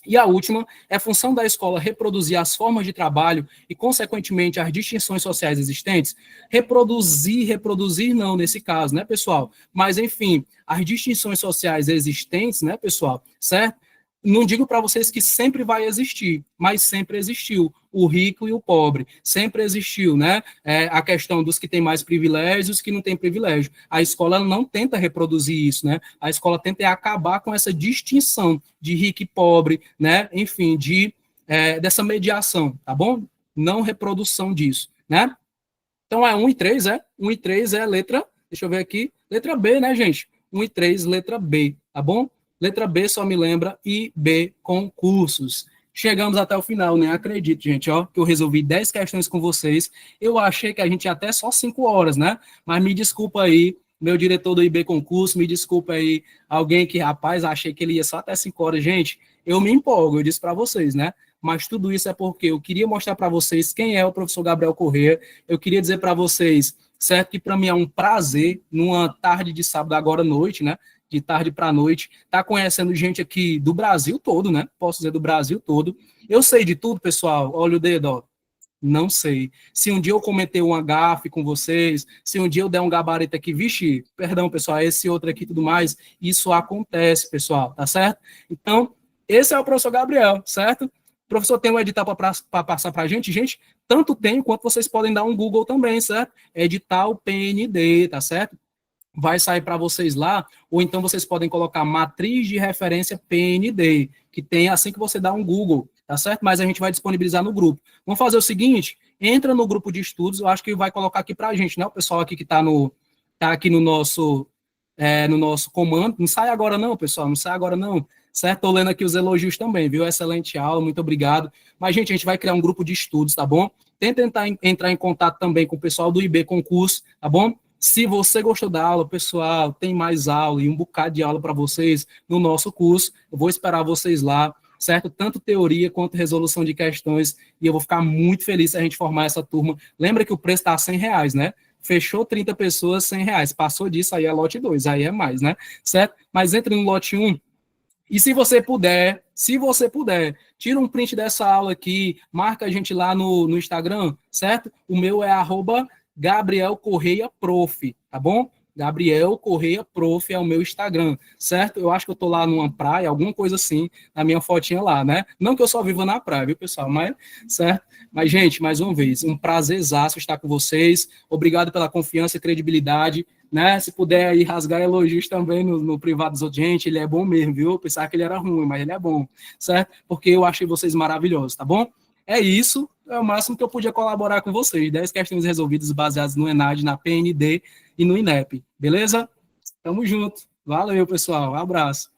E a última é a função da escola reproduzir as formas de trabalho e, consequentemente, as distinções sociais existentes. Reproduzir não nesse caso, né, pessoal? Mas, enfim, as distinções sociais existentes, né, pessoal, certo? Não digo para vocês que sempre vai existir, mas sempre existiu. O rico e o pobre, sempre existiu, né? A questão dos que têm mais privilégios e os que não têm privilégio. A escola não tenta reproduzir isso, né? A escola tenta acabar com essa distinção de rico e pobre, né? Enfim, dessa mediação, tá bom? Não reprodução disso, né? Então, 1 e 3, 1 e 3 é letra, deixa eu ver aqui, letra B, né, gente? 1 e 3, letra B, tá bom? Letra B só me lembra IB concursos. Chegamos até o final, nem acredito, gente, ó, que eu resolvi 10 questões com vocês. Eu achei que a gente ia até só 5 horas, né? Mas me desculpa aí, meu diretor do IB concurso, me desculpa aí, alguém que, rapaz, achei que ele ia só até 5 horas. Gente, eu me empolgo, eu disse para vocês, né? Mas tudo isso é porque eu queria mostrar para vocês quem é o professor Gabriel Corrêa. Eu queria dizer para vocês, certo, que para mim é um prazer, numa tarde de sábado, agora à noite, né? De tarde para noite, tá conhecendo gente aqui do Brasil todo, né? Posso dizer do Brasil todo. Eu sei de tudo, pessoal. Olha o dedo, ó. Não sei. Se um dia eu cometer um gafe com vocês, se um dia eu der um gabarito aqui, vixe, perdão, pessoal, esse outro aqui e tudo mais, isso acontece, pessoal, tá certo? Então, esse é o professor Gabriel, certo? O professor tem um edital para passar para a gente? Gente, tanto tem quanto vocês podem dar um Google também, certo? Edital PND, tá certo? Vai sair para vocês lá, ou então vocês podem colocar matriz de referência PND, que tem assim que você dá um Google, tá certo? Mas a gente vai disponibilizar no grupo. Vamos fazer o seguinte, entra no grupo de estudos, eu acho que vai colocar aqui para a gente, né? O pessoal aqui que está aqui no nosso comando. Não sai agora não, pessoal, não sai agora não, certo? Estou lendo aqui os elogios também, viu? Excelente aula, muito obrigado. Mas, gente, a gente vai criar um grupo de estudos, tá bom? Tenta entrar em contato também com o pessoal do IB Concurso, tá bom? Se você gostou da aula, pessoal, tem mais aula e um bocado de aula para vocês no nosso curso. Eu vou esperar vocês lá, certo? Tanto teoria quanto resolução de questões. E eu vou ficar muito feliz se a gente formar essa turma. Lembra que o preço está a R$100, né? Fechou 30 pessoas, R$ 100. Passou disso, aí é lote 2, aí é mais, né? Certo? Mas entre no lote 1. E se você puder, tira um print dessa aula aqui, marca a gente lá no Instagram, certo? O meu é @GabrielCorreiaProf, tá bom? Gabriel Correia Prof é o meu Instagram, certo? Eu acho que eu tô lá numa praia, alguma coisa assim, na minha fotinha lá, né? Não que eu só viva na praia, viu, pessoal? Mas, certo? Mas, gente, mais uma vez, um prazerzaço estar com vocês. Obrigado pela confiança e credibilidade, né? Se puder aí rasgar elogios também no privado dos outros, gente, ele é bom mesmo, viu? Eu pensava que ele era ruim, mas ele é bom, certo? Porque eu achei vocês maravilhosos, tá bom? É isso, é o máximo que eu podia colaborar com vocês. 10 questões resolvidas baseadas no ENAD, na PND e no INEP, beleza? Tamo junto. Valeu, pessoal. Um abraço.